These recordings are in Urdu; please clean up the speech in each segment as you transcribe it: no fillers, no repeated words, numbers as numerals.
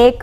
1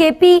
KP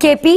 KP,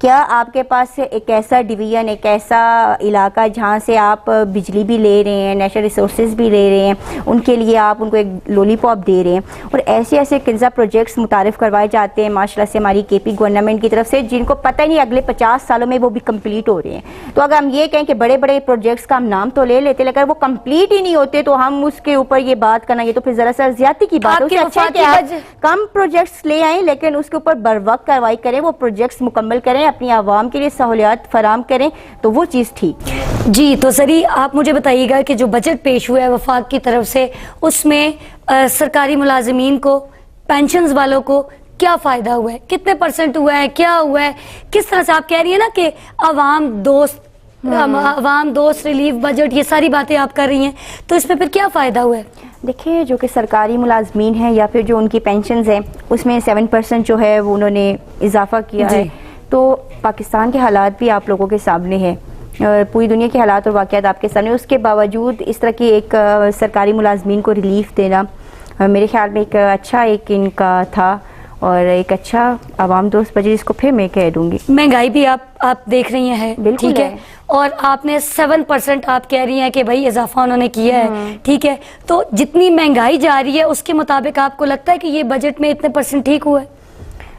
کیا آپ کے پاس ایک ایسا ڈویژن، ایک ایسا علاقہ جہاں سے آپ بجلی بھی لے رہے ہیں، نیچرل ریسورسز بھی لے رہے ہیں، ان کے لیے آپ ان کو ایک لولی پاپ دے رہے ہیں، اور ایسے ایسے کنزا پروجیکٹس متعارف کروائے جاتے ہیں ماشاءاللہ سے ہماری کے پی گورنمنٹ کی طرف سے، جن کو پتہ ہی نہیں اگلے 50 سالوں میں وہ بھی کمپلیٹ ہو رہے ہیں. تو اگر ہم یہ کہیں کہ بڑے بڑے پروجیکٹس کا ہم نام تو لے لیتے، لیکن وہ کمپلیٹ ہی نہیں ہوتے تو ہم اس کے اوپر یہ بات کرنا، یہ تو پھر ذرا سا زیادتی کی بات ہے. اس سے اچھا ہے کہ آپ کم پروجیکٹس لے آئیں لیکن اس کے اوپر بر وقت کارروائی کریں، وہ پروجیکٹس مکمل کریں، اپنی عوام کے لیے سہولیات فراہم کریں، تو وہ چیز ٹھیک. جی تو سری آپ مجھے بتائیے گا کہ جو بجٹ پیش ہوا ہے وفاق کی طرف سے، اس میں سرکاری ملازمین کو، پینشنز والوں کو کیا فائدہ ہوا ہے؟ کتنے پرسنٹ ہوا ہے؟ کیا ہوا ہے؟ کس طرح سے آپ کہہ رہی ہیں نا کہ عوام دوست ریلیف بجٹ، یہ ساری باتیں آپ کر رہی ہیں، تو اس میں پھر کیا فائدہ ہوا ہے؟ دیکھیں جو کہ سرکاری ملازمین ہیں یا پھر جو ان کی پینشنز ہیں، اس میں 7% جو ہے وہ انہوں نے اضافہ کیا ہے. تو پاکستان کے حالات بھی آپ لوگوں کے سامنے ہیں، پوری دنیا کے حالات اور واقعات آپ کے سامنے، اس کے باوجود اس طرح کی ایک سرکاری ملازمین کو ریلیف دینا میرے خیال میں ایک اچھا ایک ان کا تھا، اور ایک اچھا عوام دوست بجٹ، اس کو پھر میں کہہ دوں گی. مہنگائی بھی آپ دیکھ رہی ہیں، ٹھیک ہے، اور آپ نے 7% آپ کہہ رہی ہیں کہ بھائی اضافہ انہوں نے کیا ہے، ٹھیک ہے، تو جتنی مہنگائی جا رہی ہے اس کے مطابق آپ کو لگتا ہے کہ یہ بجٹ میں اتنے % ٹھیک ہوا ہے؟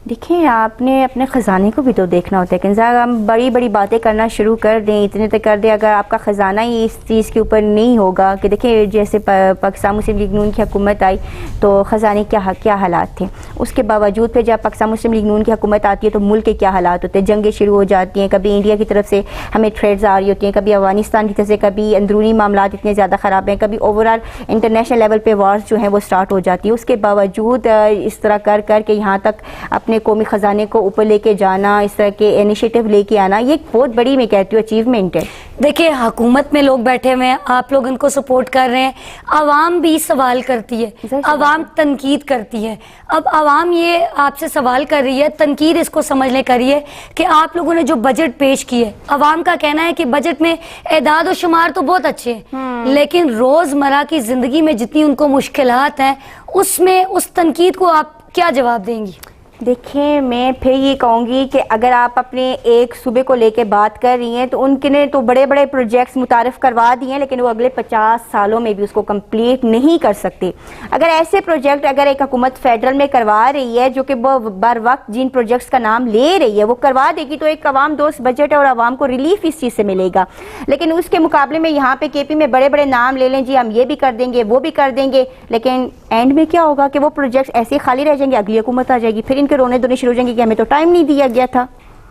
دیکھیں آپ نے اپنے خزانے کو بھی تو دیکھنا ہوتا ہے کہ ہم بڑی بڑی باتیں کرنا شروع کر دیں، اتنے تک کر دیں، اگر آپ کا خزانہ ہی اس چیز کے اوپر نہیں ہوگا کہ دیکھیں جیسے پاکستان مسلم لیگ نون کی حکومت آئی تو خزانے کیا حالات تھے، اس کے باوجود پہ جب پاکستان مسلم لیگ نون کی حکومت آتی ہے تو ملک کے کیا حالات ہوتے ہیں، جنگیں شروع ہو جاتی ہیں، کبھی انڈیا کی طرف سے ہمیں تھریٹس آ رہی ہوتی ہیں، کبھی افغانستان کی طرف سے، کبھی اندرونی معاملات اتنے زیادہ خراب ہیں، کبھی اوور آل انٹرنیشنل لیول پہ وارز جو ہیں وہ سٹارٹ ہو جاتی ہیں. اس کے باوجود اس طرح کر کے یہاں تک اپنے قومی خزانے کو اوپر لے کے جانا، اس طرح کے انیشیٹو لے کے آنا، یہ ایک بہت بڑی میں کہتی ہوں اچیومنٹ ہے. دیکھیں حکومت میں لوگ بیٹھے ہوئے ہیں، آپ لوگ ان کو سپورٹ کر رہے ہیں، عوام بھی سوال کرتی ہے، عوام تنقید کرتی ہے. اب عوام یہ آپ سے سوال کر رہی ہے، تنقید اس کو سمجھنے کر رہی ہے کہ آپ لوگوں نے جو بجٹ پیش کی ہے، عوام کا کہنا ہے کہ بجٹ میں اعداد و شمار تو بہت اچھے ہیں، لیکن روزمرہ کی زندگی میں جتنی ان کو مشکلات ہیں، اس میں اس تنقید کو آپ کیا جواب دیں گی؟ دیکھیں میں پھر یہ کہوں گی کہ اگر آپ اپنے ایک صوبے کو لے کے بات کر رہی ہیں تو ان کے نے تو بڑے بڑے پروجیکٹس متعارف کروا دیے ہیں، لیکن وہ اگلے 50 سالوں میں بھی اس کو کمپلیٹ نہیں کر سکتے. اگر ایسے پروجیکٹ اگر ایک حکومت فیڈرل میں کروا رہی ہے جو کہ وہ بر وقت جن پروجیکٹس کا نام لے رہی ہے وہ کروا دے گی تو ایک عوام دوست بجٹ ہے اور عوام کو ریلیف اس چیز سے ملے گا. لیکن اس کے مقابلے میں یہاں پہ کے پی میں بڑے بڑے نام لے لیں، جی ہم یہ بھی کر دیں گے وہ بھی کر دیں گے، لیکن اینڈ میں کیا ہوگا کہ وہ پروجیکٹس ایسے خالی رہ جائیں گے، اگلی حکومت آ جائے گی، پھر ان کے رونے دھونے شروع ہو جائیں گے کہ ہمیں تو ٹائم نہیں دیا گیا تھا.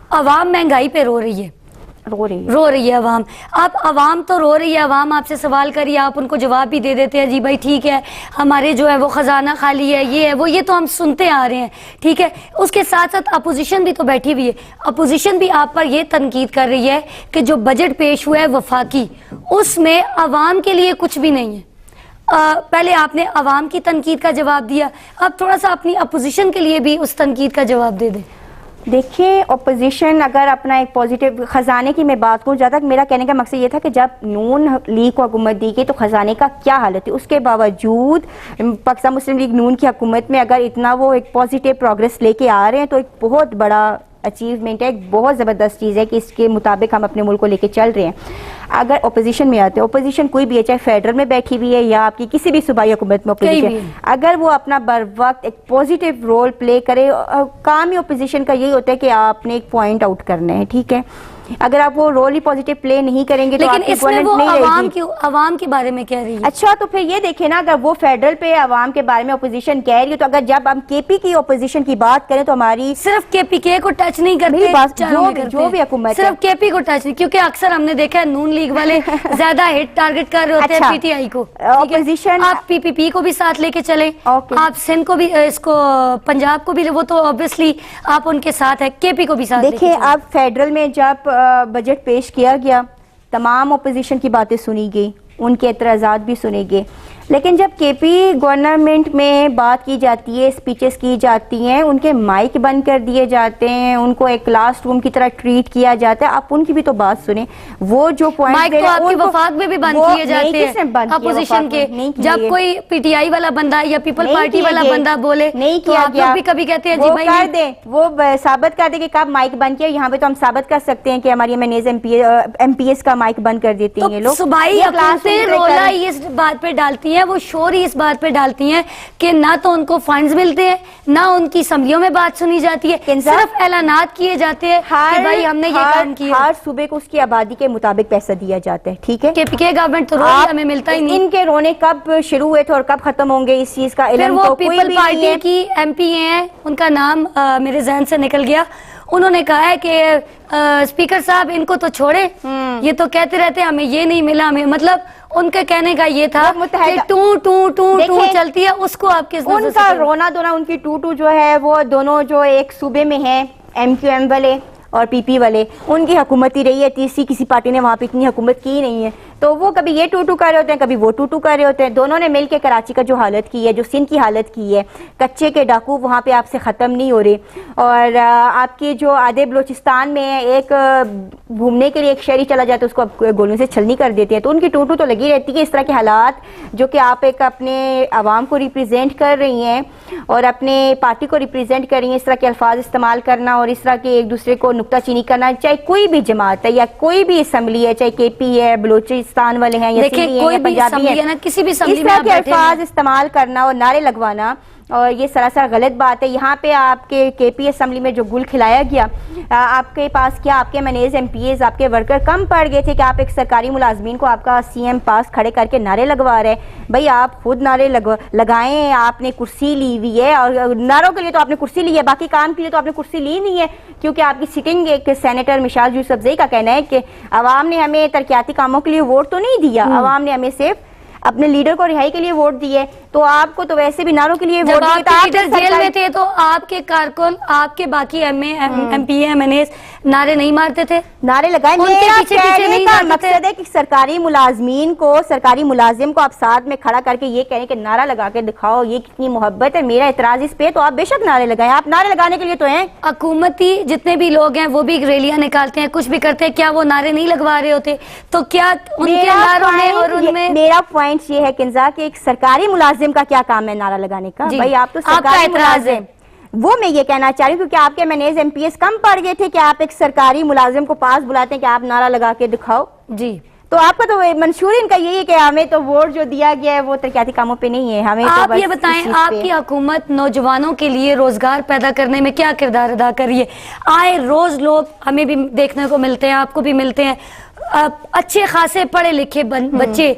عوام مہنگائی پہ رو رہی ہے عوام. اب عوام تو رو رہی ہے، عوام آپ سے سوال کریے، آپ ان کو جواب بھی دے دیتے ہیں، جی بھائی ٹھیک ہے ہمارے جو ہے وہ خزانہ خالی ہے، یہ ہے وہ، یہ تو ہم سنتے آ رہے ہیں، ٹھیک ہے. اس کے ساتھ ساتھ اپوزیشن بھی تو بیٹھی ہوئی ہے، اپوزیشن بھی آپ پر یہ تنقید کر رہی ہے کہ جو بجٹ پیش ہوا ہے وفاقی، اس میں عوام کے لیے کچھ بھی نہیں ہے. پہلے آپ نے عوام کی تنقید کا جواب دیا، اب تھوڑا سا اپنی اپوزیشن کے لیے بھی اس تنقید کا جواب دے دیں. دیکھیں اپوزیشن اگر اپنا ایک پازیٹیو خزانے کی میں بات کروں، جہاں تک میرا کہنے کا مقصد یہ تھا کہ جب نون لیگ کو حکومت دی گئی تو خزانے کا کیا حالت ہے، اس کے باوجود پاکستان مسلم لیگ نون کی حکومت میں اگر اتنا وہ ایک پازیٹیو پروگریس لے کے آ رہے ہیں تو ایک بہت بڑا اچیومنٹ ہے، ایک بہت زبردست چیز ہے کہ اس کے مطابق ہم اپنے ملک کو لے کے چل رہے ہیں. اگر اپوزیشن میں آتے ہیں، اپوزیشن کوئی بھی ہے، چاہے فیڈرل میں بیٹھی ہوئی ہے یا آپ کی کسی بھی صوبائی حکومت میں اپوزیشن، اگر وہ اپنا بر وقت ایک پازیٹیو رول پلے کرے، کام ہی اپوزیشن کا یہی ہوتا ہے کہ آپ نے ایک پوائنٹ آؤٹ کرنا ہے، ٹھیک ہے. اگر آپ وہ رول ہی پازیٹیو پلے نہیں کریں گے تو لیکن اس میں وہ عوام کے بارے میں کہہ رہی ہے. اچھا تو پھر یہ دیکھیں نا، اگر وہ فیڈرل پہ عوام کے بارے میں اپوزیشن کہہ رہی ہے تو اگر جب ہم کے پی کی اپوزیشن کی بات کریں تو ہماری صرف کے پی کے کو ٹچ نہیں کرتے، جو بھی حکومت صرف کے پی کو ٹچ نہیں، کیونکہ اکثر ہم نے دیکھا ہے نون لیگ والے زیادہ ہٹ ٹارگٹ کر رہے ہوتے ہیں پی ٹی آئی کو. اپوزیشن آپ پی پی پی کو بھی ساتھ لے کے چلیں، آپ سندھ کو بھی، اس کو پنجاب کو بھی، وہ تو obviously آپ ان کے ساتھ ہے، کے پی کو بھی ساتھ. دیکھیں اب فیڈرل میں جب بجٹ پیش کیا گیا تمام اپوزیشن کی باتیں سنی گئی، ان کے اعتراضات بھی سنے گئے، لیکن جب کے پی گورنمنٹ میں بات کی جاتی ہے، اسپیچز کی جاتی ہیں، ان کے مائک بند کر دیے جاتے ہیں، ان کو ایک کلاس روم کی طرح ٹریٹ کیا جاتا ہے. آپ ان کی بھی تو بات سنیں. وہ جو مائک تو آپ کے وفاق میں بھی بند کیے جاتے ہیں اپوزیشن کے. جب کوئی پی ٹی آئی والا بندہ یا پیپل پارٹی والا بندہ بولے تو آپ لوگ بھی کبھی کہتے ہیں جی بھائی کر دیں، وہ ثابت کر دیں کہ کب مائک بند کیا. یہاں پہ تو ہم ثابت کر سکتے ہیں کہ ہماری ایم پی ایس کا مائک بند کر دیتے ہیں یہ لوگ. صوبائی حکومتیں رولا اس بات پہ ڈالتی ہیں، وہ شور ہی اس بات پہ ڈالتی ہیں کہ نہ تو ان کو فنڈز ملتے ہیں، نہ ان کی اسمبلیوں میں بات سنی جاتی ہے، صرف اعلانات کیے جاتے ہیں کہ بھائی ہم نے یہ کام کیا. ہر صوبے کو اس کی آبادی کے مطابق پیسہ دیا جاتا ہے. ٹھیک ہے، کہ پی کے گورنمنٹ تو روز ہمیں ملتا ہی نہیں. ان کے رونے کب شروع ہوئے تھے اور کب ختم ہوں گے اس چیز کا علم تو کوئی بھی نہیں ہے. پیپل پارٹی کی ایم پی ہیں، ان کا نام میرے ذہن سے نکل گیا. انہوں نے کہا ہے کہ اسپیکر صاحب ان کو تو چھوڑے، یہ تو کہتے رہتے ہمیں یہ نہیں ملا. ہمیں مطلب ان کے کہنے کا یہ تھا کہ ٹو ٹو ٹو ٹو چلتی ہے، اس کو آپ کس ان کا رونا دھونا، ان کی ٹو ٹو جو ہے وہ دونوں جو ایک صوبے میں ہیں، ایم کیو ایم والے اور پی پی والے، ان کی حکومت ہی رہی ہے. تیسری کسی پارٹی نے وہاں پہ اتنی حکومت کی نہیں ہے. تو وہ کبھی یہ ٹو ٹو کر رہے ہوتے ہیں، کبھی وہ ٹو ٹو کر رہے ہوتے ہیں. دونوں نے مل کے کراچی کا جو حالت کی ہے، جو سندھ کی حالت کی ہے، کچے کے ڈاکو وہاں پہ آپ سے ختم نہیں ہو رہے. اور آپ کے جو آدھے بلوچستان میں ایک گھومنے کے لیے ایک شہری چلا جاتا ہے، اس کو آپ گولیوں سے چھلنی کر دیتے ہیں. تو ان کی ٹو ٹو تو لگی رہتی ہے. اس طرح کے حالات جو کہ آپ ایک اپنے عوام کو ریپرزینٹ کر رہی ہیں اور اپنے پارٹی کو ریپرزینٹ کر رہی ہیں، اس طرح کے الفاظ استعمال کرنا اور اس طرح کے ایک دوسرے کو نکتہ چینی کرنا، چاہے کوئی بھی جماعت ہے یا کوئی بھی اسمبلی ہے، چاہے کے پی ہے، بلوچستان والے ہیں یا سندھی ہیں یا پنجابی ہیں، کسی بھی اس طرح کے الفاظ استعمال کرنا اور نعرے لگوانا، اور یہ سراسر غلط بات ہے. یہاں پہ آپ کے پی اسمبلی میں جو گل کھلایا گیا، آپ کے پاس کیا آپ کے منیز ایم پی ایز، آپ کے ورکر کم پڑ گئے تھے کہ آپ ایک سرکاری ملازمین کو آپ کا سی ایم پاس کھڑے کر کے نعرے لگوا رہے ہیں. بھائی آپ خود نعرے لگائیں. آپ نے کرسی لی ہوئی ہے، اور نعروں کے لیے تو آپ نے کرسی لی ہے، باقی کام کے لیے تو آپ نے کرسی لی نہیں ہے. کیونکہ آپ کی سٹنگ ایک سینیٹر مشال یوسفزئی کا کہنا ہے کہ عوام نے ہمیں ترقیاتی کاموں کے لیے ووٹ تو نہیں دیا، عوام نے ہمیں صرف اپنے لیڈر کو رہائی کے لیے ووٹ دیے. تو آپ کو تو ویسے بھی نعروں کے لیے ووٹ دیے. جب آپ لیڈر جیل میں تھے تو آپ کے کارکن، آپ کے باقی M P M N S نعرے نہیں مارتے تھے؟ نعرے لگائیں. میرا کہنے کا مقصد ہے کہ سرکاری ملازمین کو، سرکاری ملازم کو آپ ساتھ میں کھڑا کر کے یہ کہنے کہ نعرہ لگا کے دکھاؤ یہ کتنی محبت ہے. میرا اعتراض اس پہ، تو آپ بے شک نعرے لگائیں. آپ نعرے لگانے کے لیے تو ہیں. حکومتی جتنے بھی لوگ ہیں وہ بھی ریلیاں نکالتے ہیں، کچھ بھی کرتے ہیں، کیا وہ نعرے نہیں لگوا رہے ہوتے؟ تو کیا ان کے نعروں میں اور ان میں میرا پوائنٹ یہ ہے کنزا کہ ایک سرکاری ملازم کا کیا کام ہے نعرہ لگانے کا؟ بھائی آپ تو سرکاری ملازم، وہ میں یہ کہنا چاہ رہی ہوں کیونکہ آپ کے منیز ایم پی ایس کم پڑ گئے تھے کہ آپ ایک سرکاری ملازم کو پاس بلاتے ہیں کہ آپ نعرہ لگا کے دکھاؤ. جی تو آپ کا تو منشور ان کا یہی ہے کہ ہمیں تو ووٹ جو دیا گیا ہے وہ ترقیاتی کاموں پہ نہیں ہے. ہمیں آپ یہ بتائیں آپ کی حکومت نوجوانوں کے لیے روزگار پیدا کرنے میں کیا کردار ادا کر رہی ہے؟ آئے روز لوگ ہمیں بھی دیکھنے کو ملتے ہیں، آپ کو بھی ملتے ہیں، اچھے خاصے پڑھے لکھے بچے،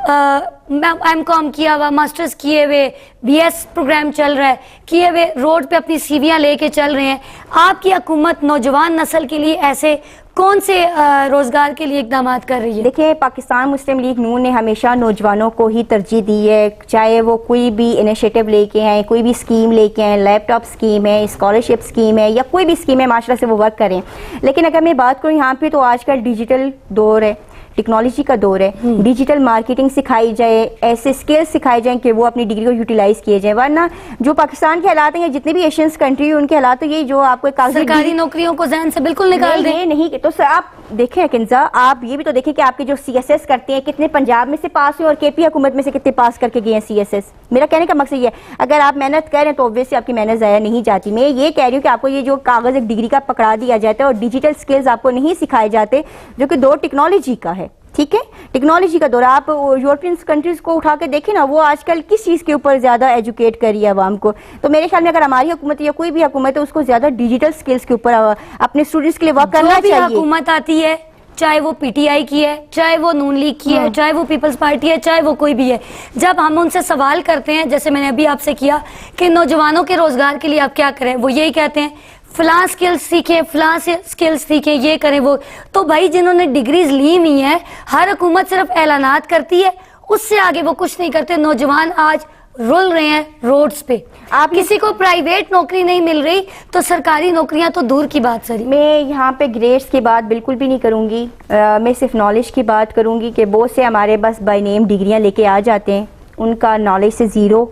ایم کام کیا ہوا، ماسٹرز کیے ہوئے، بی ایس پروگرام چل رہا ہے، کیے ہوئے روڈ پہ اپنی سیویاں لے کے چل رہے ہیں. آپ کی حکومت نوجوان نسل کے لیے ایسے کون سے روزگار کے لیے اقدامات کر رہی ہے؟ دیکھیں، پاکستان مسلم لیگ نون نے ہمیشہ نوجوانوں کو ہی ترجیح دی ہے، چاہے وہ کوئی بھی انیشیٹو لے کے آئیں، کوئی بھی اسکیم لے کے آئیں، لیپ ٹاپ اسکیم ہے، اسکالرشپ اسکیم ہے، یا کوئی بھی اسکیم ہے معاشرہ سے وہ ورک کریں. لیکن اگر میں بات کروں یہاں پہ، تو آج کل ڈیجیٹل دور ہے، ٹیکنالوجی کا دور ہے. ڈیجیٹل مارکیٹنگ سکھائی جائے، ایسے اسکلز سکھائی جائیں کہ وہ اپنی ڈگری کو یوٹیلائز کیے جائیں. ورنہ جو پاکستان کے حالات ہیں، جتنے بھی ایشینس کنٹری ہیں ان کے حالات تو یہی، جو آپ کو سرکاری نوکریوں کو ذہن سے بالکل نکال دیں. نہیں تو آپ دیکھیں کنزا، آپ یہ بھی تو دیکھیں کہ آپ کے جو سی ایس ایس کرتے ہیں کتنے پنجاب میں سے پاس ہوئے اور کے پی حکومت میں سے کتنے پاس کر کے گئے ہیں سی ایس ایس. میرا کہنے کا مقصد یہ ہے اگر آپ محنت کریں تو obviously آپ کی محنت ضائع نہیں جاتی. میں یہ کہہ رہی ہوں کہ آپ کو یہ جو کاغذ ایک ڈگری کا پکڑا دیا جاتا ہے اور ڈیجیٹل اسکلز آپ کو نہیں سکھائے جاتے، جو کہ دور ٹیکنالوجی کا ہے. ٹھیک ہے، ٹیکنالوجی کا دور. آپ یورپین کنٹریز کو اٹھا کے دیکھیں نا، وہ آج کل کس چیز کے اوپر زیادہ ایجوکیٹ کر رہی ہے عوام کو. تو میرے خیال میں اگر ہماری حکومت یا کوئی بھی حکومت ہے، اس کو زیادہ ڈیجیٹل سکلز کے اوپر اپنے اسٹوڈنٹس کے لیے ورک کرنا چاہیے. جو بھی حکومت آتی ہے، چاہے وہ پی ٹی آئی کی ہے، چاہے وہ نون لیگ کی ہے، چاہے وہ پیپلز پارٹی ہے، چاہے وہ کوئی بھی ہے، جب ہم ان سے سوال کرتے ہیں، جیسے میں نے ابھی آپ سے کیا کہ نوجوانوں کے روزگار کے لیے آپ کیا کریں، وہ یہی کہتے ہیں فلاں سکلز سیکھیں، فلاں سکلز سیکھیں، یہ کریں وہ. تو بھائی جنہوں نے ڈگریز لی ہوئی ہیں، ہر حکومت صرف اعلانات کرتی ہے، اس سے آگے وہ کچھ نہیں کرتے. نوجوان آج رول رہے ہیں روڈز پہ. آپ کسی کو پرائیویٹ نوکری نہیں مل رہی تو سرکاری نوکریاں تو دور کی بات سری. میں یہاں پہ گریڈز کی بات بالکل بھی نہیں کروں گی. میں صرف نالج کی بات کروں گی کہ بہت سے ہمارے بس بائی نیم ڈگریاں لے کے آ جاتے ہیں، ان کا نالج سے زیرو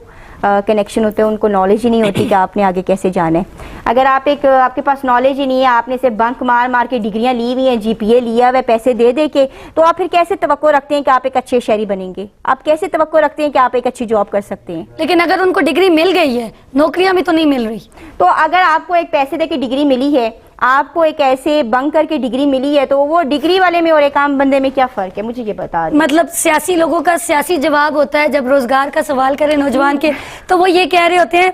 کنیکشن ہوتے ہیں, ان کو نالج ہی نہیں ہوتی کہ آپ نے آگے کیسے جانا ہے. اگر آپ کے پاس نالج ہی نہیں ہے, آپ نے صرف بنک مار کے ڈگریاں لی ہوئی ہیں, جی پی اے لیا ہوا ہے پیسے دے کے, تو آپ پھر کیسے توقع رکھتے ہیں کہ آپ ایک اچھے شہری بنیں گے؟ آپ کیسے توقع رکھتے ہیں کہ آپ ایک اچھی جاب کر سکتے ہیں؟ لیکن اگر ان کو ڈگری مل گئی ہے, نوکریاں بھی تو نہیں مل رہی. تو اگر آپ کو ایک پیسے دے کے ڈگری ملی ہے, آپ کو ایک ایسے بنک کر کے ڈگری ملی ہے, تو وہ ڈگری والے میں اور ایک عام بندے میں کیا فرق ہے؟ مجھے یہ بتا دیں. مطلب سیاسی لوگوں کا سیاسی جواب ہوتا ہے جب روزگار کا سوال کرے نوجوان کے, تو وہ یہ کہہ رہے ہوتے ہیں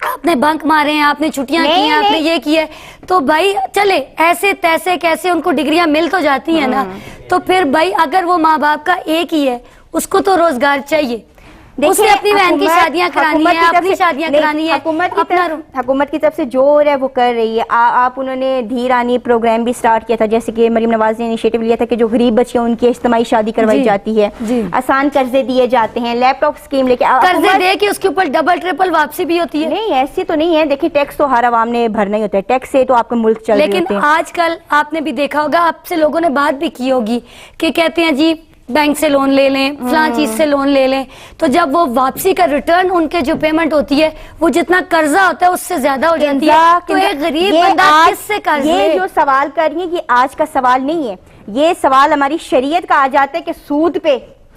آپ نے بنک مارے ہیں, آپ نے چھٹیاں کی ہیں, آپ نے یہ کیا ہے. تو بھائی چلے ایسے تیسے کیسے ان کو ڈگریاں مل تو جاتی ہیں نا, تو پھر بھائی اگر وہ ماں باپ کا ایک ہی ہے, اس کو تو روزگار چاہیے, اسے اپنی بہن کی شادیاں کرانی ہیں, اپنی شادیاں کرانی ہیں. حکومت کی طرف سے جو ہے وہ کر رہی ہے. آپ انہوں نے دھی رانی پروگرام بھی سٹارٹ کیا تھا, جیسے کہ مریم نواز نے انیشیٹو لیا تھا کہ جو غریب بچے ہیں ان کی اجتماعی شادی کروائی جاتی ہے, آسان قرضے دیے جاتے ہیں, لیپ ٹاپ اسکیم لے کے قرضے دے کے اس کے اوپر ڈبل ٹرپل واپسی بھی ہوتی ہے. نہیں ایسی تو نہیں ہے, دیکھیے ٹیکس تو ہر عوام نے بھرنا ہی ہوتا ہے, ٹیکس سے تو آپ کا ملک چل رہے ہوتے ہیں. لیکن آج کل آپ نے بھی دیکھا ہوگا, آپ سے لوگوں نے بات بھی کی ہوگی کہ کہتے ہیں جی بینک سے لون لے لیں, فلاں چیز سے لون لے لیں, تو جب وہ واپسی کا ریٹرن ان کے جو پیمنٹ ہوتی ہے وہ جتنا قرضہ ہوتا ہے اس سے زیادہ ہو جاتی ہے. تو ایک غریب بندہ کس سے قرض لے؟ یہ جو سوال کر رہی ہے یہ آج کا سوال نہیں ہے, یہ سوال ہماری شریعت کا آ جاتا ہے کہ سود پہ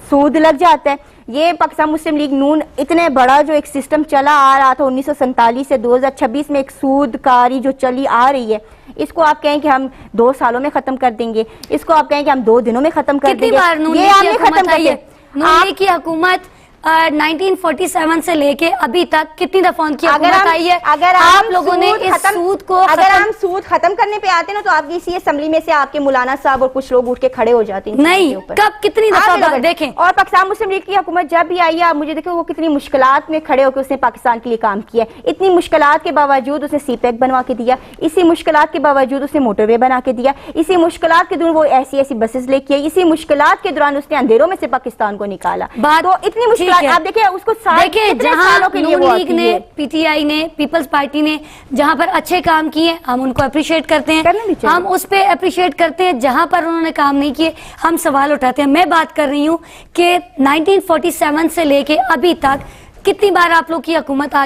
سود لگ جاتا ہے. یہ پاکستان مسلم لیگ نون اتنے بڑا جو ایک سسٹم چلا آ رہا تھا 1947 سے 2026 میں, ایک سود کاری جو چلی آ رہی ہے, اس کو آپ کہیں کہ ہم 2 سالوں میں ختم کر دیں گے, اس کو آپ کہیں کہ ہم 2 دنوں میں ختم کر دیں گے. یہ آپ نے ختم کر دیا. نون لیگ کی حکومت 1947 سے لے کے ابھی تک کتنی دفعہ ان کی حکومت آئی ہے؟ اگر آپ لوگوں نے اس سود کو اگر ہم سود ختم کرنے پہ آتے نا تو آپ کی اسی اسمبلی میں سے آپ کے مولانا صاحب اور کچھ لوگ اٹھ کے کھڑے ہو جاتے ہیں. نہیں, کب کتنی دفعہ دیکھیں. اور پاکستان مسلم لیگ کی حکومت جب بھی آئی ہے, آپ مجھے دیکھیں وہ کتنی مشکلات میں کھڑے ہو کے اس نے پاکستان کے لیے کام کیا ہے. اتنی مشکلات کے باوجود اس نے سی پیک بنوا کے دیا, اسی مشکلات کے باوجود اس نے موٹر وے بنا کے دیا, اسی مشکلات کے دوران وہ ایسی بسز لے کے, اسی مشکلات کے دوران اس نے اندھیروں میں سے پاکستان کو نکالا. تو اتنی مشکلات آپ دیکھیں اس کو دیکھیں, جہاں نون لیگ نے, پی ٹی آئی نے, پیپلز پارٹی نے جہاں پر اچھے کام کیے ہم ان کو اپریشیٹ کرتے ہیں, ہم اس پہ اپریشیٹ کرتے ہیں. جہاں پر انہوں نے کام نہیں کیے ہم سوال اٹھاتے ہیں. میں بات کر رہی ہوں کہ 1947 سے لے کے ابھی تک کتنی بار آپ لوگ کی حکومت آ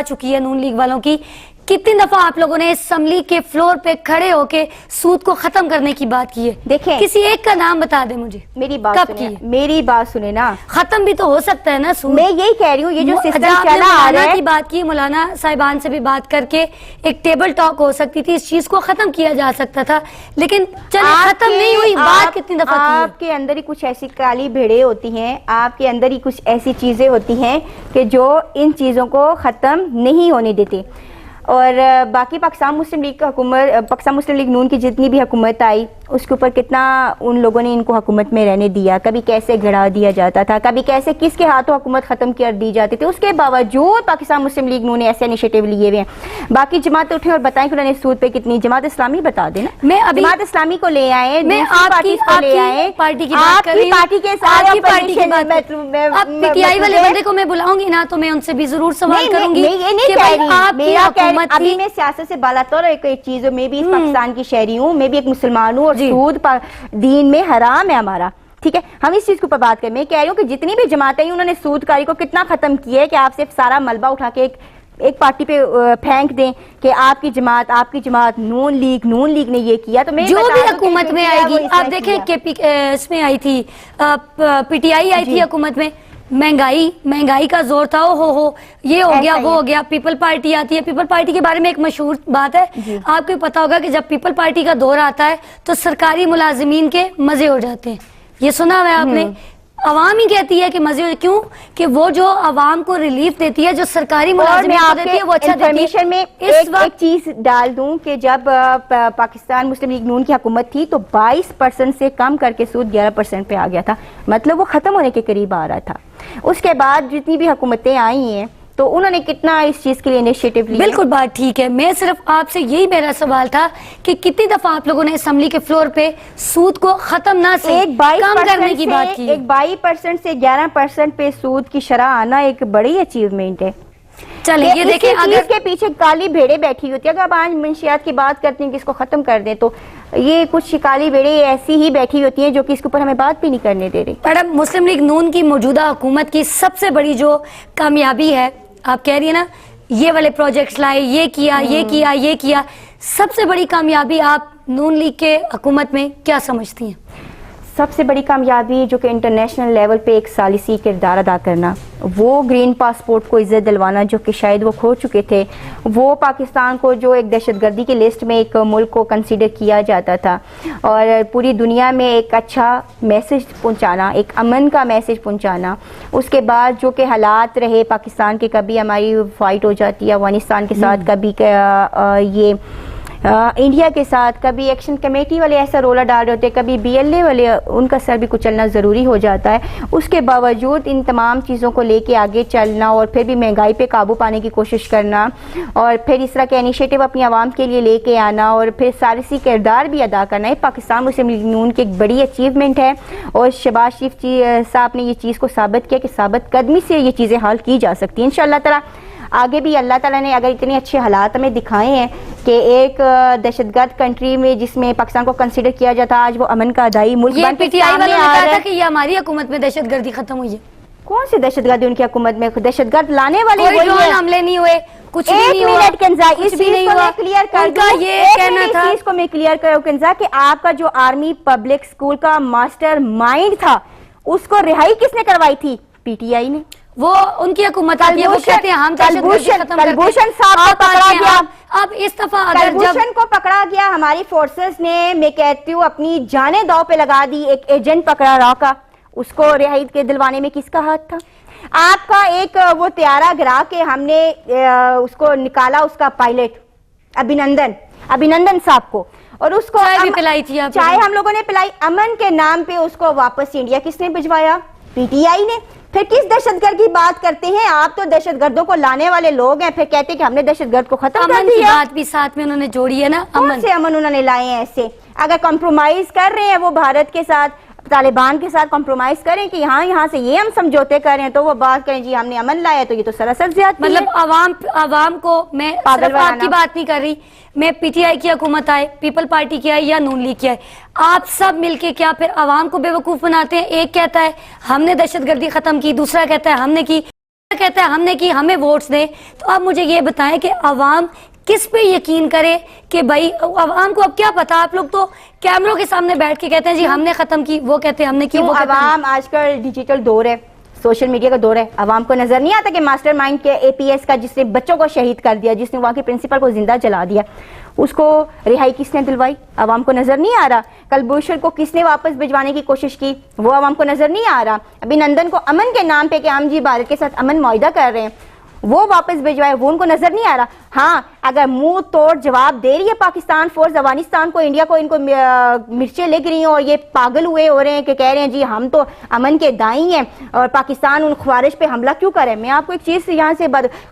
چکی ہے نون لیگ والوں کی, کتنی دفعہ آپ لوگوں نے اسمبلی کے فلور پہ کھڑے ہو کے سود کو ختم کرنے کی بات کی ہے؟ دیکھیں کسی ایک کا نام بتا دیں مجھے. میری بات سنیں نا, ختم بھی تو ہو سکتا ہے نا سود. میں یہی کہہ رہی ہوں, یہ جو سسٹم چلا آ رہا ہے کی بات کی, مولانا صاحبان سے بھی بات کر کے ایک ٹیبل ٹاک ہو سکتی تھی, اس چیز کو ختم کیا جا سکتا تھا, لیکن چلے ختم نہیں ہوئی. بات کتنی دفعہ کی ہے؟ آپ کے اندر ہی کچھ ایسی کالی بھیڑیں ہوتی ہیں, آپ کے اندر ہی کچھ ایسی چیزیں ہوتی ہیں کہ جو ان چیزوں کو ختم نہیں ہونے دیتی. اور باقی پاکستان مسلم لیگ کا حکومت, پاکستان مسلم لیگ نون کی جتنی بھی حکومت آئی اس کے اوپر کتنا ان لوگوں نے ان کو حکومت میں رہنے دیا, کبھی کیسے گھڑا دیا جاتا تھا, کبھی کیسے کس کے ہاتھوں حکومت ختم کر دی جاتی تھی. اس کے باوجود پاکستان مسلم لیگ نون نے ایسے انیشیٹو لیے ہوئے ہیں. باقی جماعتیں اٹھیں اور بتائیں کہ انہوں نے سود پہ کتنی. جماعت اسلامی بتا دیں نا, میں جماعت اسلامی کو لے آئے, میں آپ کی پارٹی کی بات کر رہی ہوں, پارٹی کے سارے پارٹی کی بات. اب پی ٹی آئی والے بندے کو میں بلاؤں گی نا تو میں ان سے بھی ضرور سوال کروں گی ابھی میں سیاست سے بالا تر ایک چیز ہوں, میں بھی اس پاکستان کی شہری ہوں, میں بھی ایک مسلمان ہوں, اور سود دین میں حرام ہے ہمارا. ٹھیک ہے, ہم اس چیز کے اوپر بات کریں. میں کہہ رہی ہوں کہ جتنی بھی جماعتیں ہیں انہوں نے سود کاری کو کتنا ختم کیا ہے کہ آپ صرف سارا ملبہ اٹھا کے ایک پارٹی پہ پھینک دیں کہ آپ کی جماعت نون لیگ نے یہ کیا. تو میں جو بھی حکومت میں آئے گی, آپ دیکھیں کہ اس میں آئی تھی, پی ٹی آئی آئی تھی حکومت میں, مہنگائی کا زور تھا, ہو یہ ہو گیا وہ ہو گیا. پیپل پارٹی آتی ہے, پیپل پارٹی کے بارے میں ایک مشہور بات ہے, آپ کو پتا ہوگا کہ جب پیپل پارٹی کا دور آتا ہے تو سرکاری ملازمین کے مزے ہو جاتے ہیں. یہ سنا ہوا ہے آپ نے, عوام ہی کہتی ہے کہ مزے ہو, کیوں کہ وہ جو عوام کو ریلیف دیتی ہے, جو سرکاری ملازمین کو دیتی ہے وہ اچھا دیتی ہے. میں ایک چیز ڈال دوں کہ جب پاکستان مسلم لیگ نون کی حکومت تھی تو 22% سے کم کر کے سود 11% پہ آ گیا تھا, مطلب وہ ختم ہونے کے قریب آ رہا تھا. اس کے بعد جتنی بھی حکومتیں آئی ہیں تو انہوں نے کتنا اس چیز کے لیے انیشیٹو لیا. بالکل بات ٹھیک ہے, میں صرف آپ سے یہی میرا سوال تھا کہ کتنی دفعہ آپ لوگوں نے اسمبلی کے فلور پہ سود کو ختم نہ سے کم کرنے کی بات کی. 22% سے 11% پہ سود کی شرح آنا ایک بڑی اچیومنٹ ہے. چلیے یہ اسی دیکھیں چیز اگر کے پیچھے کالی بھیڑیں بیٹھی ہوتی ہے. اگر آپ آج منشیات کی بات کرتے ہیں کہ اس کو ختم کر دیں تو یہ کچھ کالی بھیڑیں ایسی ہی بیٹھی ہوتی ہیں جو کہ اس کے اوپر ہمیں بات بھی نہیں کرنے دے رہی. میڈم مسلم لیگ نون کی موجودہ حکومت کی سب سے بڑی جو کامیابی ہے، آپ کہہ رہی ہیں نا یہ والے پروجیکٹس لائے، یہ کیا یہ کیا یہ کیا، سب سے بڑی کامیابی آپ نون لیگ کے حکومت میں کیا سمجھتی ہیں؟ سب سے بڑی کامیابی جو کہ انٹرنیشنل لیول پہ ایک ثالثی کردار ادا کرنا، وہ گرین پاسپورٹ کو عزت دلوانا جو کہ شاید وہ کھو چکے تھے، وہ پاکستان کو جو ایک دہشت گردی کی لسٹ میں ایک ملک کو کنسیڈر کیا جاتا تھا، اور پوری دنیا میں ایک اچھا میسج پہنچانا، ایک امن کا میسج پہنچانا. اس کے بعد جو کہ حالات رہے پاکستان کے، کبھی ہماری فائٹ ہو جاتی ہے افغانستان کے ساتھ، کبھی یہ انڈیا کے ساتھ، کبھی ایکشن کمیٹی والے ایسا رولہ ڈال رہے ہوتے ہیں، کبھی بی ایل اے والے، ان کا سر بھی کچلنا ضروری ہو جاتا ہے. اس کے باوجود ان تمام چیزوں کو لے کے آگے چلنا اور پھر بھی مہنگائی پہ قابو پانے کی کوشش کرنا، اور پھر اس طرح کے انیشیٹو اپنی عوام کے لیے لے کے آنا، اور پھر ثالثی کردار بھی ادا کرنا، یہ پاکستان مسلم لیگ نون کی ایک بڑی اچیومنٹ ہے. اور شہباز شریف صاحب نے یہ چیز کو ثابت کیا کہ ثابت قدمی سے یہ چیزیں حل کی جا سکتی ہیں. انشاءاللہ تعالی آگے بھی اللہ تعالیٰ نے اگر اتنے اچھے حالات ہمیں دکھائے ہیں کہ ایک دہشت گرد کنٹری میں جس میں پاکستان کو کنسیڈر کیا جاتا، آج وہ امن کا دائی ملک یہ بن پی کے ٹی آئی سامنے والوں نے آ کہا رہا تھا ہے. کہ یہ ہماری حکومت میں دہشت گردی ختم ہوئی ہے. کون سے دہشت گرد ان کی حکومت میں؟ دہشت گرد لانے والے کوئی وہی ڈرون ہیں. حملے نہیں ہوئے، کچھ بھی ایک نہیں ہوا، منٹ کنزا، کچھ اس بھی چیز نہیں کو ہوا. میں کلیئر کر ان کا دوں، یہ ایک کہنا منٹ تھا، اس چیز کو میں کلیئر کروں کنزا کہ آپ کا جو آرمی پبلک اسکول کا ماسٹر مائنڈ تھا اس کو رہائی کس نے کروائی تھی؟ پی ٹی آئی نے. وہ ان کی حکومت آتی ہے، وہ کہتے ہیں ہم دہشت گردی ختم کرتے ہیں. کلبھوشن صاحب کو آپ پکڑا آتے ہیں، گیا. اب اس دفعہ اگر جب کلبھوشن کو پکڑا گیا، ہماری فورسز نے، میں کہتی ہوں اپنی جانیں داؤ پہ لگا دی. ایک ایجنٹ پکڑا را کا، اس کو رہائی کے دلوانے میں کس کا ہاتھ تھا؟ آپ کا ایک وہ طیارہ گرا کے ہم نے اس کو نکالا، اس کا پائلٹ ابھینندن صاحب کو، اور اس کو چائے بھی پلائی تھی آپ، چائے ہم لوگوں نے پلائی. امن کے نام پہ اس کو واپس انڈیا کس نے بھجوایا؟ پی ٹی آئی نے. پھر کس دہشت گرد کی بات کرتے ہیں آپ؟ تو دہشت گردوں کو لانے والے لوگ ہیں، پھر کہتے ہیں کہ ہم نے دہشت گرد کو ختم کر امن کی دیا. بات بھی ساتھ میں انہوں نے جوڑی ہے نا. کون سے امن انہوں نے لائے ہیں ایسے؟ اگر کمپرومائز کر رہے ہیں وہ بھارت کے ساتھ، طالبان کے ساتھ کمپرومائز کریں کہ یہاں سے یہ ہم سمجھوتے کر رہے ہیں، تو وہ بات کریں جی ہم نے امن لایا، تو یہ تو سراسر زیادتی ہے. مطلب عوام کو، میں صرف آپ کی بات نہیں کر رہی، میں پی ٹی آئی کی حکومت آئے، پیپل پارٹی کی آئے یا نون لیگ کی آئے، آپ سب مل کے کیا پھر عوام کو بے وقوف بناتے ہیں؟ ایک کہتا ہے ہم نے دہشت گردی ختم کی، دوسرا کہتا ہے ہم نے کی، کہتا ہے ہم نے کی، ہمیں ووٹس دیں. تو آپ مجھے یہ بتائیں کہ عوام کس پہ یقین کرے کہ بھائی عوام کو اب کیا پتا؟ آپ لوگ تو کیمروں کے سامنے بیٹھ کے کہتے ہیں جی ہم نے ختم کی، وہ کہتے ہیں ہم نے کی. وہ عوام آج کل ڈیجیٹل دور ہے، سوشل میڈیا کا دور ہے، عوام کو نظر نہیں آتا کہ ماسٹر مائنڈ کے اے پی ایس کا جس نے بچوں کو شہید کر دیا، جس نے وہاں کے پرنسپل کو زندہ جلا دیا، اس کو رہائی کس نے دلوائی؟ عوام کو نظر نہیں آ رہا. کلبھوشن کو کس نے واپس بھجوانے کی کوشش کی؟ وہ عوام کو نظر نہیں آ رہا. ابھینندن کو امن کے نام پہ کہ ہم جی بھارت کے ساتھ امن معاہدہ کر رہے ہیں، وہ واپس بھجوائے، وہ ان کو نظر نہیں آ رہا. ہاں اگر منہ توڑ جواب دے رہی ہے پاکستان فورس افغانستان کو، انڈیا کو، ان کو مرچیں لگ رہی ہیں اور یہ پاگل ہوئے ہو رہے ہیں کہ کہہ رہے ہیں جی ہم تو امن کے دائیں ہیں اور پاکستان ان خوارش پہ حملہ کیوں کرے. میں آپ کو ایک چیز یہاں سے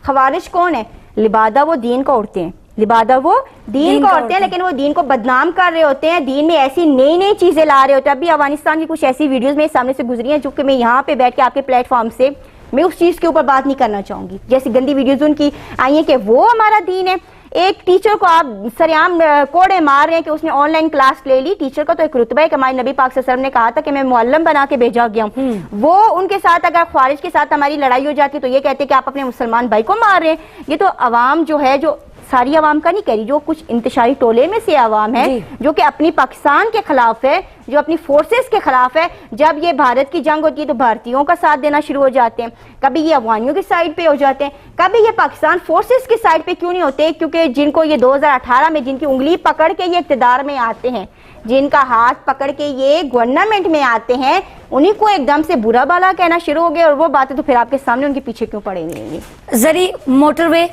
خوارش کون ہے؟ لبادہ وہ دین کو اڑتے ہیں، لبادہ وہ دین کو اڑتے ہیں، لیکن وہ دین کو بدنام کر رہے ہوتے ہیں، دین میں ایسی نئی چیزیں لا رہے ہوتے ہیں. ابھی افغانستان کی کچھ ایسی ویڈیوز میرے سامنے سے گزری ہیں جو کہ میں یہاں پہ بیٹھ کے آپ کے پلیٹ فارم سے میں اس چیز کے اوپر بات نہیں کرنا چاہوں گی. جیسی گندی ویڈیوز ان کی آئی ہیں کہ وہ ہمارا دین ہے. ایک ٹیچر کو آپ سریعام کوڑے مار رہے ہیں کہ اس نے آن لائن کلاس لے لی. ٹیچر کا تو ایک رتبہ ہے کہ ہمارے نبی پاک صلی اللہ علیہ وسلم نے کہا تھا کہ میں معلم بنا کے بھیجا گیا ہوں. وہ ان کے ساتھ اگر خوارج کے ساتھ ہماری لڑائی ہو جاتی تو یہ کہتے ہیں کہ آپ اپنے مسلمان بھائی کو مار رہے ہیں. یہ تو عوام جو ہے، جو ساری عوام کا نہیں کہہ رہی، جو کچھ انتشاری ٹولے میں سے عوام ہے جو کہ اپنی پاکستان کے خلاف ہے، جو اپنی فورسز کے خلاف ہے. جب یہ بھارت کی جنگ ہوتی ہے تو بھارتیوں کا ساتھ دینا شروع ہو جاتے ہیں، کبھی یہ افغانیوں کی سائڈ پہ ہو جاتے ہیں، کبھی یہ پاکستان فورسز کی سائڈ پہ کیوں نہیں ہوتے؟ کیونکہ جن کو یہ 2018 میں جن کی انگلی پکڑ کے یہ اقتدار میں آتے ہیں، جن کا ہاتھ پکڑ کے یہ گورنمنٹ میں آتے ہیں، انہیں کو ایک دم سے برا بالا کہنا شروع ہو گئے. اور وہ باتیں تو پھر آپ کے سامنے ان کے پیچھے کیوں پڑے ہوئے ہیں؟ زرعی موٹر وے،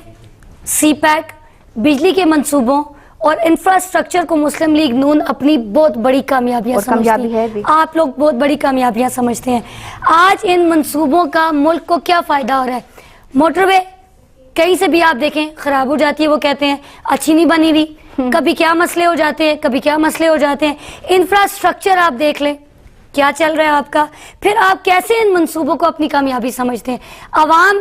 سی پیک، بجلی کے منصوبوں اور انفراسٹرکچر کو مسلم لیگ نون اپنی بہت بڑی کامیابیاں سمجھتی ہے. آپ لوگ بہت بڑی کامیابیاں سمجھتے ہیں. آج ان منصوبوں کا ملک کو کیا فائدہ ہو رہا ہے؟ موٹر وے کہیں سے بھی آپ دیکھیں خراب ہو جاتی ہے، وہ کہتے ہیں اچھی نہیں بنی ہوئی، کبھی کیا مسئلے ہو جاتے ہیں، کبھی کیا مسئلے ہو جاتے ہیں. انفراسٹرکچر آپ دیکھ لیں کیا چل رہا ہے آپ کا. پھر آپ کیسے ان منصوبوں کو اپنی کامیابی سمجھتے ہیں؟ عوام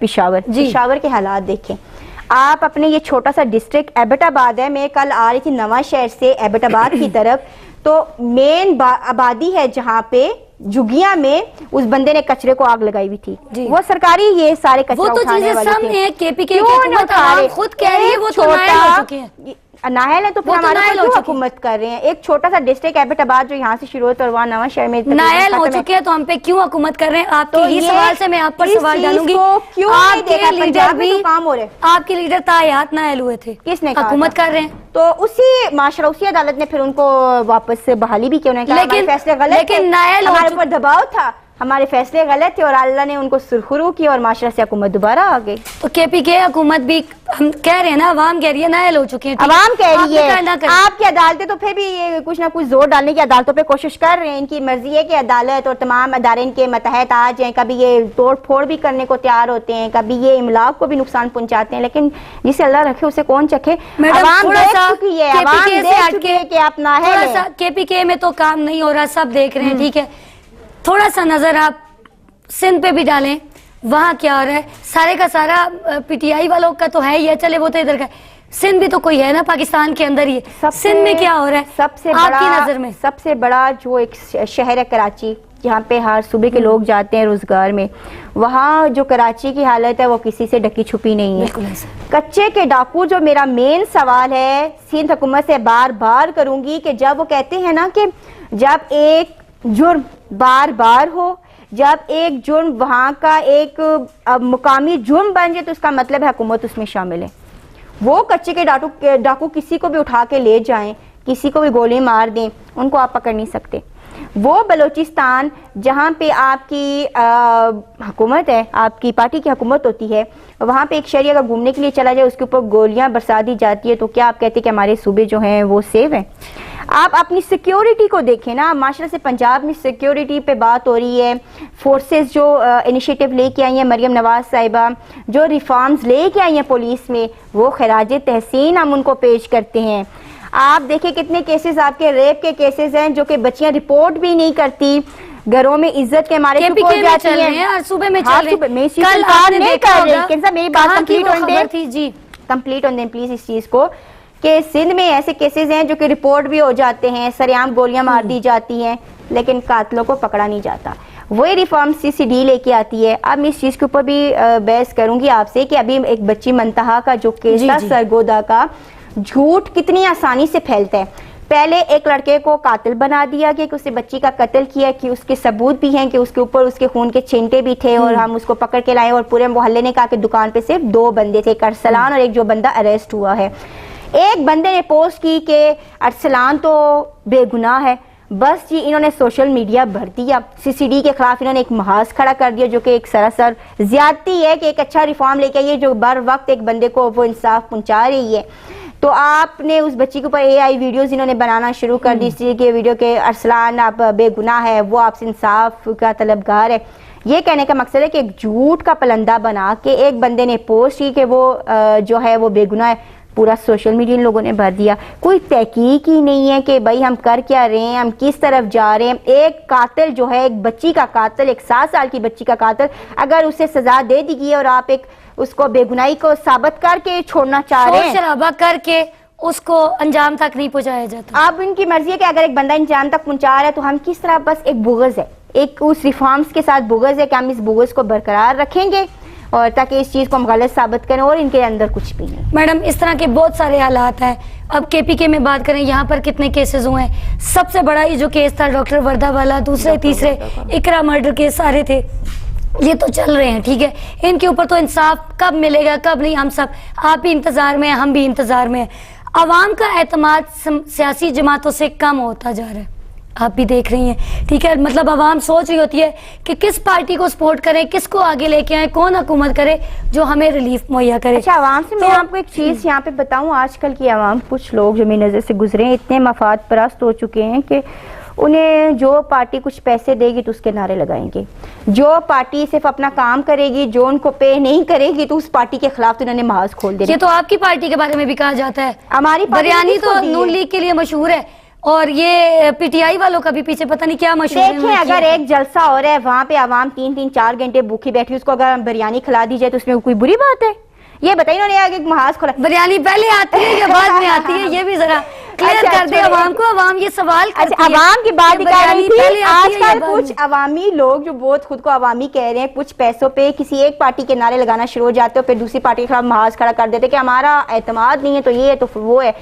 پشاور کے حالات دیکھیں آپ. اپنے یہ چھوٹا سا ڈسٹرکٹ ایبٹ آباد ہے, میں کل آ رہی تھی نواں شہر سے ایبٹ آباد کی طرف, تو مین آبادی ہے جہاں پہ جھگیاں میں اس بندے نے کچرے کو آگ لگائی ہوئی تھی. وہ سرکاری یہ سارے کچرا اٹھانے والے تھے, خود کہہ رہی ہے وہ تو نائل ہو چکے ہیں. ناہل ہے تو پھر ہمارے اوپر کیوں حکومت کر رہے ہیں؟ ایک چھوٹا سا ڈسٹرکٹ ایبٹ آباد جو یہاں سے شروع ہوتا ہے اور وہاں نواں شہر میں نائل ہو چکے ہیں, تو ہم پہ کیوں حکومت کر رہے ہیں؟ آپ کے ہی سوال سے میں آپ پر سوال ڈالوں گی, آپ کے لیڈر بھی کام ہو رہے, آپ کے لیڈر تاحیات نائل ہوئے تھے, کس نے حکومت کر رہے ہیں؟ تو اسی معاشرہ اسی عدالت نے پھر ان کو واپس بحالی بھی کیا, انہوں نے کہا ہمارے فیصلے غلط تھے, ہمارے اوپر دباؤ تھا, ہمارے فیصلے غلط تھے, اور اللہ نے ان کو سرخرو کی اور معاشرہ سے حکومت دوبارہ آ گئی. تو کے پی کے حکومت بھی ہم کہہ رہے ہیں نا, عوام کہہ رہی ہے نائل ہو چکی ہے, عوام کہہ رہی ہے, آپ کی عدالتیں تو پھر بھی یہ کچھ نہ کچھ زور ڈالنے کی عدالتوں پہ کوشش کر رہے ہیں. ان کی مرضی ہے کہ عدالت اور تمام ادارے ان کے متحد آ جائیں, کبھی یہ توڑ پھوڑ بھی کرنے کو تیار ہوتے ہیں, کبھی یہ املاک کو بھی نقصان پہنچاتے ہیں, لیکن جسے اللہ رکھے اسے کون چکھے. عوام دیکھ چکی ہے, عوام دیکھ چکی ہے کہ آپ نااہل ہیں. کے پی کے میں تو کام نہیں ہو رہا, سب دیکھ رہے ہیں, ٹھیک ہے, تھوڑا سا نظر آپ سندھ پہ بھی ڈالیں, وہاں کیا ہو رہا ہے. سارے کا سارا پی ٹی آئی والوں کا تو ہے ہی ہے, چلے وہ تو ادھر کا, سندھ بھی تو کوئی ہے نا پاکستان کے اندر ہی. سندھ میں کیا ہو رہا ہے سب سے آپ کی نظر میں؟ سب سے بڑا جو ایک شہر ہے کراچی, جہاں پہ ہر صوبے کے لوگ جاتے ہیں روزگار میں, وہاں جو کراچی کی حالت ہے وہ کسی سے ڈکی چھپی نہیں ہے. کچے کے ڈاکو جو میرا مین سوال ہے سندھ حکومت سے بار بار کروں گی, کہ جب وہ کہتے ہیں نا کہ جب ایک جرم بار بار ہو, جب ایک جرم وہاں کا ایک مقامی جرم بن جائے تو اس کا مطلب ہے حکومت اس میں شامل ہے. وہ کچے کے ڈاکو کسی کو بھی اٹھا کے لے جائیں, کسی کو بھی گولی مار دیں, ان کو آپ پکڑ نہیں سکتے. وہ بلوچستان جہاں پہ آپ کی حکومت ہے, آپ کی پارٹی کی حکومت ہوتی ہے, وہاں پہ ایک شہری اگر گھومنے کے لیے چلا جائے اس کے اوپر گولیاں برسا دی جاتی ہے, تو کیا آپ کہتے ہیں کہ ہمارے صوبے جو ہیں وہ سیو ہیں؟ آپ اپنی سیکیورٹی کو دیکھیں نا. معاشرہ سے پنجاب میں سیکیورٹی پہ بات ہو رہی ہے, فورسز جو انیشیٹو لے کے آئی ہیں مریم نواز صاحبہ, جو ریفارمز لے کے آئی ہیں پولیس میں, وہ خراج تحسین ہم ان کو پیش کرتے ہیں. آپ دیکھیں کتنے کیسز آپ کے ریپ کے کیسز ہیں جو کہ بچیاں رپورٹ بھی نہیں کرتی, گھروں میں عزت کے ہمارے چپ ہو جاتی ہیں, ہر صوبے میں چل رہے ہیں. کل آپ نے دیکھا ہوگا, میری بات کمپلیٹ ہونے دیں پلیز اس چیز کو, کہ سندھ میں ایسے کیسز ہیں جو کہ رپورٹ بھی ہو جاتے ہیں, سریعام گولیاں مار دی جاتی ہیں, لیکن قاتلوں کو پکڑا نہیں جاتا. وہی ریفارم سی سی ڈی لے کے آتی ہے. اب میں اس چیز کے اوپر بھی بحث کروں گی آپ سے کہ ابھی ایک بچی منتہا کا جو کیس تھا سرگودا کا, جھوٹ کتنی آسانی سے پھیلتا ہے. پہلے ایک لڑکے کو قاتل بنا دیا گیا کہ اس نے بچی کا قتل کیا, کہ اس کے ثبوت بھی ہیں کہ اس کے اوپر اس کے خون کے چھینٹے بھی تھے, اور ہم اس کو پکڑ کے لائے, اور پورے محلے نے کہا کہ دکان پہ صرف 2 بندے تھے, ایک ارسلان اور ایک جو بندہ اریسٹ ہوا ہے. ایک بندے نے پوسٹ کی کہ ارسلان تو بے گناہ ہے, بس جی انہوں نے سوشل میڈیا بھر دیا, سی سی ڈی کے خلاف انہوں نے ایک محاذ کھڑا کر دیا, جو کہ ایک سراسر زیادتی ہے کہ ایک اچھا ریفارم لے کے آئیے جو بر وقت ایک بندے کو وہ انصاف پہنچا رہی ہے. تو آپ نے اس بچی کے اوپر اے آئی ویڈیوز انہوں نے بنانا شروع کر دی, اس لیے کہ ویڈیو کے ارسلان آپ بے گناہ ہے, وہ آپ سے انصاف کا طلبگار ہے. یہ کہنے کا مقصد ہے کہ ایک جھوٹ کا پلندہ بنا کے ایک بندے نے پوسٹ کی کہ وہ جو ہے وہ بے گناہ ہے, پورا سوشل میڈیا ان لوگوں نے بھر دیا. کوئی تحقیق ہی نہیں ہے کہ بھائی ہم کر کیا رہے ہیں, ہم کس طرف جا رہے ہیں. ایک قاتل جو ہے, ایک بچی کا قاتل, ایک 7 سال کی بچی کا قاتل, اگر اسے سزا دے دی گئی اور آپ ایک اس کو بے گناہی کو ثابت کر کے چھوڑنا چاہ رہے ہیں, شرابہ کر کے اس کو انجام تک نہیں پہنچایا جاتا. اب ان کی مرضی ہے کہ اگر ایک بندہ انجام تک پہنچا رہا ہے تو ہم کس طرح, بس ایک بغض ہے, ایک اس ریفارمز کے ساتھ بغض ہے کہ ہم اس بغض کو برقرار رکھیں گے, اور تاکہ اس چیز کو ہم غلط ثابت کریں, اور ان کے اندر کچھ بھی نہیں. میڈم اس طرح کے بہت سارے حالات ہیں. اب کے پی کے میں بات کریں, یہاں پر کتنے کیسز ہوئے ہیں. سب سے بڑا یہ جو کیس تھا ڈاکٹر وردہ والا, دوسرے تیسرے اقرا مرڈر کیس سارے تھے, یہ تو چل رہے ہیں, ٹھیک ہے. ان کے اوپر تو انصاف کب ملے گا کب نہیں, ہم سب, آپ بھی انتظار میں ہیں, ہم بھی انتظار میں ہیں. عوام کا اعتماد سیاسی جماعتوں سے کم ہوتا جا رہا ہے, آپ بھی دیکھ رہی ہیں, ٹھیک ہے. مطلب عوام سوچ رہی ہوتی ہے کہ کس پارٹی کو سپورٹ کریں, کس کو آگے لے کے آئیں, کون حکومت کرے جو ہمیں ریلیف مہیا کرے. اچھا, عوام سے میں آپ کو ایک چیز یہاں پہ بتاؤں, آج کل کی عوام, کچھ لوگ جو میری نظر سے گزرے ہیں اتنے مفاد پرست ہو چکے ہیں کہ انہیں جو پارٹی کچھ پیسے دے گی تو اس کے نعرے لگائیں گے, جو پارٹی صرف اپنا کام کرے گی, جو ان کو پے نہیں کرے گی, تو اس پارٹی کے خلاف تو انہوں نے محاذ کھول دیا. یہ تو آپ کی پارٹی کے بارے میں بھی کہا جاتا ہے. ہماری بریانی تو نون لیگ کے لیے مشہور ہے, اور یہ پی ٹی آئی والوں کا بھی پیچھے پتہ نہیں کیا مشہور دیکھیں اگر ایک جلسہ ہو رہا ہے وہاں پہ عوام 3-4 گھنٹے بھوکی بیٹھی اس کو اگر بریانی کھلا دی جائے تو اس میں کوئی بری بات ہے؟ یہ بتائیے انہوں نے آگے محاذ کھولا بریانی پہلے آتی ہے یا بعد میں آتی ہے یہ بھی ذرا کلیئر کر دیں عوام کو. عوام یہ سوال کرتی ہے عوام کی بات کر رہی تھی. آج ہے کل کچھ عوامی لوگ جو بہت خود کو عوامی کہہ رہے ہیں کچھ پیسوں پہ کسی ایک پارٹی کے نعرے لگانا شروع ہو جاتے ہو پھر دوسری پارٹی کے خلاف محاذ کھڑا کر دیتے کہ ہمارا اعتماد نہیں ہے تو یہ ہے تو وہ ہے.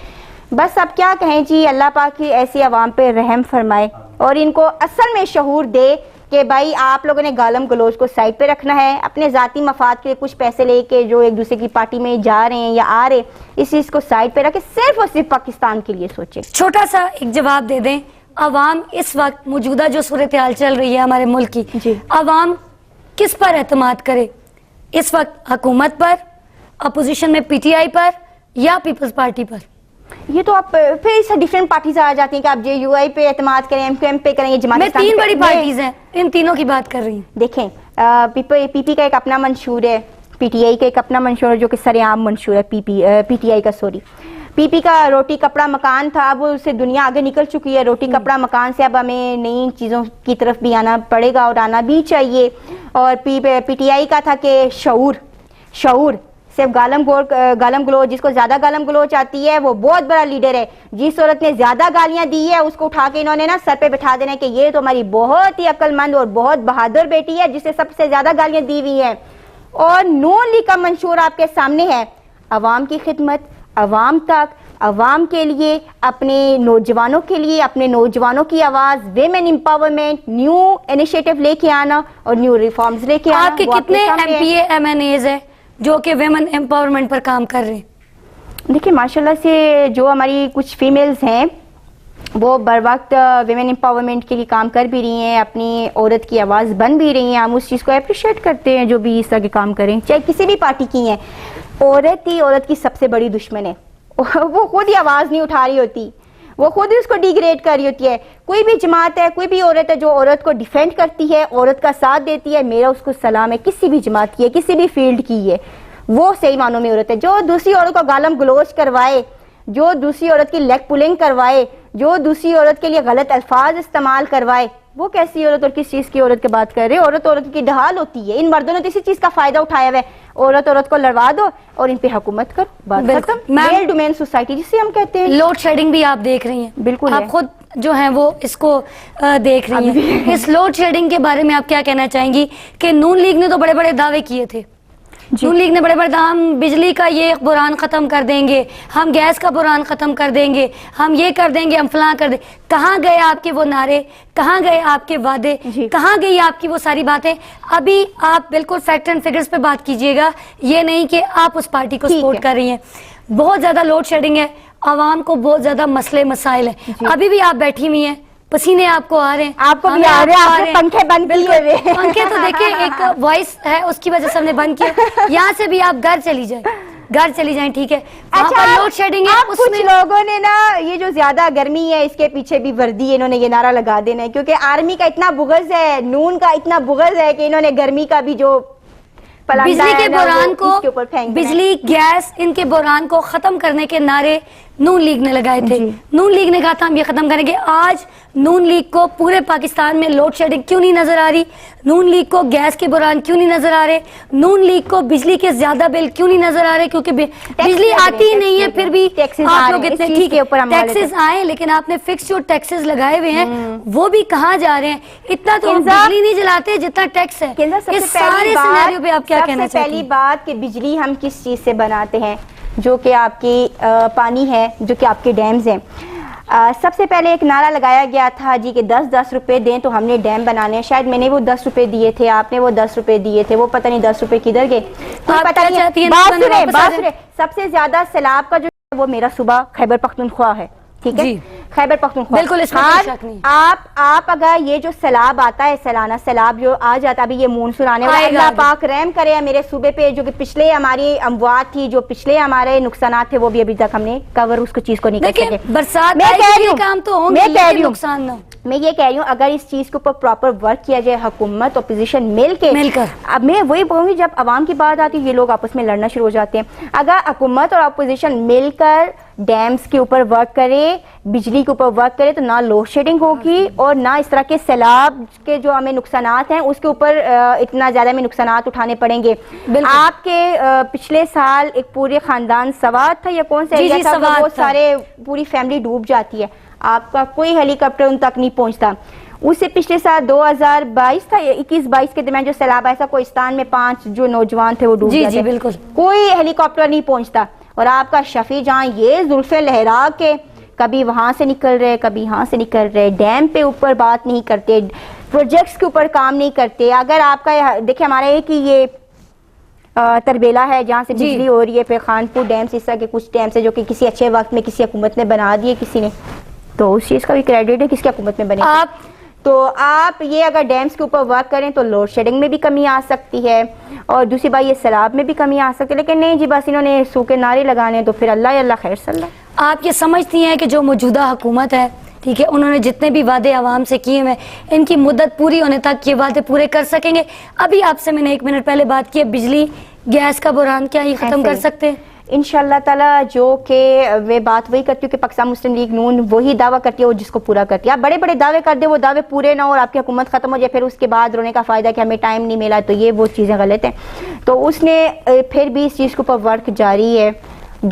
بس اب کیا کہیں جی اللہ پاک کی ایسی عوام پہ رحم فرمائے اور ان کو اصل میں شعور دے کہ بھائی آپ لوگوں نے گالم گلوچ کو سائڈ پہ رکھنا ہے. اپنے ذاتی مفاد کے کچھ پیسے لے کے جو ایک دوسرے کی پارٹی میں جا رہے ہیں یا آ رہے اس چیز کو سائڈ پہ رکھے صرف اور صرف پاکستان کے لیے سوچیں. چھوٹا سا ایک جواب دے دیں. عوام اس وقت موجودہ جو صورتحال چل رہی ہے ہمارے ملک کی جی. عوام کس پر اعتماد کرے اس وقت؟ حکومت پر، اپوزیشن میں پی ٹی آئی پر یا پیپلز پارٹی پر؟ یہ تو آپ پھر اس ڈیفرنٹ پارٹیز آ جاتی ہیں کہ آپ جے یو آئی پہ اعتماد کریں ایم پہ کریں جماعت میں اسلامی 3 پہ. بڑی پارٹیز ہیں ان تینوں کی بات کر رہی ہوں. دیکھیں پی پی کا ایک اپنا منشور ہے پی ٹی آئی کا ایک اپنا منشور ہے جو کہ سر عام منشور ہے پی ٹی آئی کا. سوری پی پی کا روٹی کپڑا مکان تھا اب اس سے دنیا آگے نکل چکی ہے. روٹی کپڑا مکان سے اب ہمیں نئی چیزوں کی طرف بھی آنا پڑے گا اور آنا بھی چاہیے. اور پی ٹی آئی کا تھا کہ شعور صرف گالم گلوچ جس کو زیادہ گالم گلوچ آتی ہے وہ بہت بڑا لیڈر ہے. جس عورت نے زیادہ گالیاں دی ہے اس کو اٹھا کے انہوں نے نا سر پہ بٹھا دینا ہے کہ یہ تو ہماری بہت ہی عقل مند اور بہت بہادر بیٹی ہے جسے سب سے زیادہ گالیاں دی ہوئی ہیں. اور نون لیگ کا منشور آپ کے سامنے ہے عوام کی خدمت عوام تک عوام کے لیے اپنے نوجوانوں کے لیے اپنے نوجوانوں کی آواز ویمن امپاورمنٹ نیو انیشیٹو لے کے آنا اور نیو ریفارمز لے کے آنا. آپ کے کتنے M P A M N As ہیں جو کہ ویمن امپاورمنٹ پر کام کر رہے ہیں؟ دیکھیں ماشاءاللہ سے جو ہماری کچھ فیمیلز ہیں وہ بر وقت ویمن امپاورمنٹ کے لیے کام کر بھی رہی ہیں اپنی عورت کی آواز بن بھی رہی ہیں. ہم اس چیز کو اپریشیٹ کرتے ہیں جو بھی اس طرح کے کام کریں چاہے کسی بھی پارٹی کی ہیں. عورت ہی عورت کی سب سے بڑی دشمن ہے. وہ خود ہی آواز نہیں اٹھا رہی ہوتی وہ خود ہی اس کو ڈیگریڈ کر رہی ہوتی ہے. کوئی بھی جماعت ہے کوئی بھی عورت ہے جو عورت کو ڈیفینڈ کرتی ہے عورت کا ساتھ دیتی ہے میرا اس کو سلام ہے. کسی بھی جماعت کی ہے کسی بھی فیلڈ کی ہے وہ صحیح معنوں میں عورت ہے. جو دوسری عورت کو گالم گلوچ کروائے جو دوسری عورت کی لیگ پولنگ کروائے جو دوسری عورت کے لیے غلط الفاظ استعمال کروائے وہ کیسی عورت اور کس چیز کی عورت کی بات کر رہے ہیں؟ عورت کی ڈھال ہوتی ہے. ان مردوں نے تو اسی چیز کا فائدہ اٹھایا ہوا ہے. عورت کو لڑوا دو اور ان پہ حکومت کرو بات ختم. میل ڈومین سوسائٹی جسے ہم کہتے ہیں. لوڈ شیڈنگ بھی آپ دیکھ رہی ہیں بالکل آپ خود جو ہیں وہ اس کو دیکھ رہی ہیں. اس لوڈ شیڈنگ کے بارے میں آپ کیا کہنا چاہیں گی کہ نون لیگ نے تو بڑے بڑے دعوے کیے تھے نون لیگ نے بڑے بڑے ہم بجلی کا یہ بحران ختم کر دیں گے ہم گیس کا بحران ختم کر دیں گے ہم یہ کر دیں گے ہم فلاں کر دیں. کہاں گئے آپ کے وہ نعرے کہاں گئے آپ کے وعدے کہاں گئی آپ کی وہ ساری باتیں؟ ابھی آپ بالکل فیکٹ اینڈ فگرز پہ بات کیجئے گا یہ نہیں کہ آپ اس پارٹی کو سپورٹ کر رہی ہیں. بہت زیادہ لوڈ شیڈنگ ہے عوام کو بہت زیادہ مسئلے مسائل ہیں. ابھی بھی آپ بیٹھی ہوئی ہیں پسینے آپ کو آ رہے ہیں آپ کو بھی آ رہے ہیں آپ نے پنکھے بند کیے ہوئے پنکھے تو دیکھیں ایک وائس ہے اس کی وجہ سے ہم نے بند کیا. یہاں سے بھی آپ گھر چلی جائیں ٹھیک ہے. اچھا لوڈ شیڈنگ ہے کچھ لوگوں نے نا یہ جو زیادہ گرمی ہے اس کے پیچھے بھی وردی ہے انہوں نے یہ نعرہ لگا دینا ہے کیونکہ آرمی کا اتنا بغض ہے نون کا اتنا بغض ہے کہ انہوں نے گرمی کا بھی جو بجلی کے بحران کو بجلی گیس ان کے بحران کو ختم کرنے کے نعرے نون لیگ نے لگائے تھے. نون لیگ نے کہا تھا ہم یہ ختم کریں گے. آج نون لیگ کو پورے پاکستان میں لوڈ شیڈنگ کیوں نہیں نظر آ رہی؟ نون لیگ کو گیس کے بحران کیوں نہیں نظر آ رہے؟ نون لیگ کو بجلی کے زیادہ بل کیوں نہیں نظر آ رہے؟ کیونکہ بجلی آتی ہی نہیں ہے پھر بھی آپ لوگ اتنے ٹھیک ہے ٹیکسز آئے لیکن آپ نے فکس جو ٹیکسز لگائے ہوئے ہیں وہ بھی کہاں جا رہے ہیں؟ اتنا تو بجلی نہیں جلاتے جتنا ٹیکس ہے. اس سارے سینیریو پہ آپ کیا کہنا چاہتے ہیں؟ پہلی بات کہ بجلی ہم کس چیز سے بناتے ہیں جو کہ آپ کی پانی ہے جو کہ آپ کے ڈیمز ہیں. سب سے پہلے ایک نعرہ لگایا گیا تھا جی کہ 10 روپے دیں تو ہم نے ڈیم بنانے ہیں. شاید میں نے وہ 10 روپے دیے تھے آپ نے وہ 10 روپے دیے تھے وہ پتہ نہیں 10 روپے کدھر گئے پتہ نہیں. بات سنیں سب سے زیادہ سیلاب کا جو وہ میرا صوبہ خیبر پختونخوا ہے ٹھیک ہے خیبر پختونخوا. بالکل اس میں کوئی شک نہیں. آپ اگر یہ جو سیلاب آتا ہے سالانہ سیلاب جو آ جاتا ہے ابھی یہ مونسون آنے والا اللہ پاک رحم کرے میرے صوبے پہ جو کہ پچھلے ہماری اموات تھی جو پچھلے ہمارے نقصانات تھے وہ بھی ابھی تک ہم نے کور اس کو چیز کو نہیں کر سکے. برسات کام تو ہوں گے لیکن نقصان نہ. میں یہ کہہ رہی ہوں اگر اس چیز کے اوپر پراپر ورک کیا جائے حکومت اپوزیشن مل کر اب میں وہی بولوں گی جب عوام کی بات آتی ہے یہ لوگ آپس میں لڑنا شروع ہو جاتے ہیں. اگر حکومت اور اپوزیشن مل کر ڈیمز کے اوپر ورک کرے, بجلی کے اوپر ورک کرے, تو نہ لوڈ شیڈنگ ہوگی اور نہ اس طرح کے سیلاب کے جو ہمیں نقصانات ہیں اس کے اوپر اتنا زیادہ ہمیں نقصانات اٹھانے پڑیں گے. آپ کے پچھلے سال ایک پورے خاندان سوات تھا یا کون سا ایریا تھا, وہ سارے پوری فیملی ڈوب جاتی ہے, آپ کا کوئی ہیلی کاپٹر ان تک نہیں پہنچتا. اس سے پچھلے سال 2022 تھا یا 21-22 کے درمیان جو سیلاب آیا تھا, کوہستان میں 5 جو نوجوان تھے وہ ڈوب گئے. جی بالکل, کوئی ہیلی کاپٹر نہیں پہنچتا. اور آپ کا شفیع جہاں یہ زلفیں لہرا کے کبھی وہاں سے نکل رہے کبھی یہاں سے نکل رہے, ڈیم پہ اوپر بات نہیں کرتے, پروجیکٹس کے اوپر کام نہیں کرتے. اگر آپ کا دیکھیں ہمارا ایک ہی یہ تربیلا ہے جہاں سے بجلی ہو رہی ہے, پھر خانپور ڈیم سے, اس طرح کے کچھ ڈیم سے جو کہ کسی اچھے وقت میں کسی حکومت نے بنا دیے کسی نے, تو اس چیز کا بھی کریڈٹ ہے کس کی حکومت میں بنے. تو آپ یہ اگر ڈیمز کے اوپر ورک کریں تو لوڈ شیڈنگ میں بھی کمی آ سکتی ہے, اور دوسری بات یہ سیلاب میں بھی کمی آ سکتی ہے. لیکن نہیں جی, بس انہوں نے سوکھے نعرے لگانے تو پھر اللہ اللہ خیر صلی اللہ. آپ یہ سمجھتی ہیں کہ جو موجودہ حکومت ہے, ٹھیک ہے, انہوں نے جتنے بھی وعدے عوام سے کیے ہیں ان کی مدت پوری ہونے تک یہ وعدے پورے کر سکیں گے؟ ابھی آپ سے میں نے 1 منٹ پہلے بات کی ہے بجلی گیس کا بحران, کیا یہ ختم کر سکتے ہیں انشاءاللہ تعالیٰ؟ جو کہ وہ بات وہی کرتی ہوں کہ پاکستان مسلم لیگ نون وہی دعویٰ کرتی ہے وہ جس کو پورا کرتی ہے. آپ بڑے بڑے دعوے کر دیں, وہ دعوے پورے نہ ہو اور آپ کی حکومت ختم ہو جائے, پھر اس کے بعد رونے کا فائدہ کہ ہمیں ٹائم نہیں ملا, تو یہ وہ چیزیں غلط ہیں. تو اس نے پھر بھی اس چیز کے اوپر ورک جاری ہے,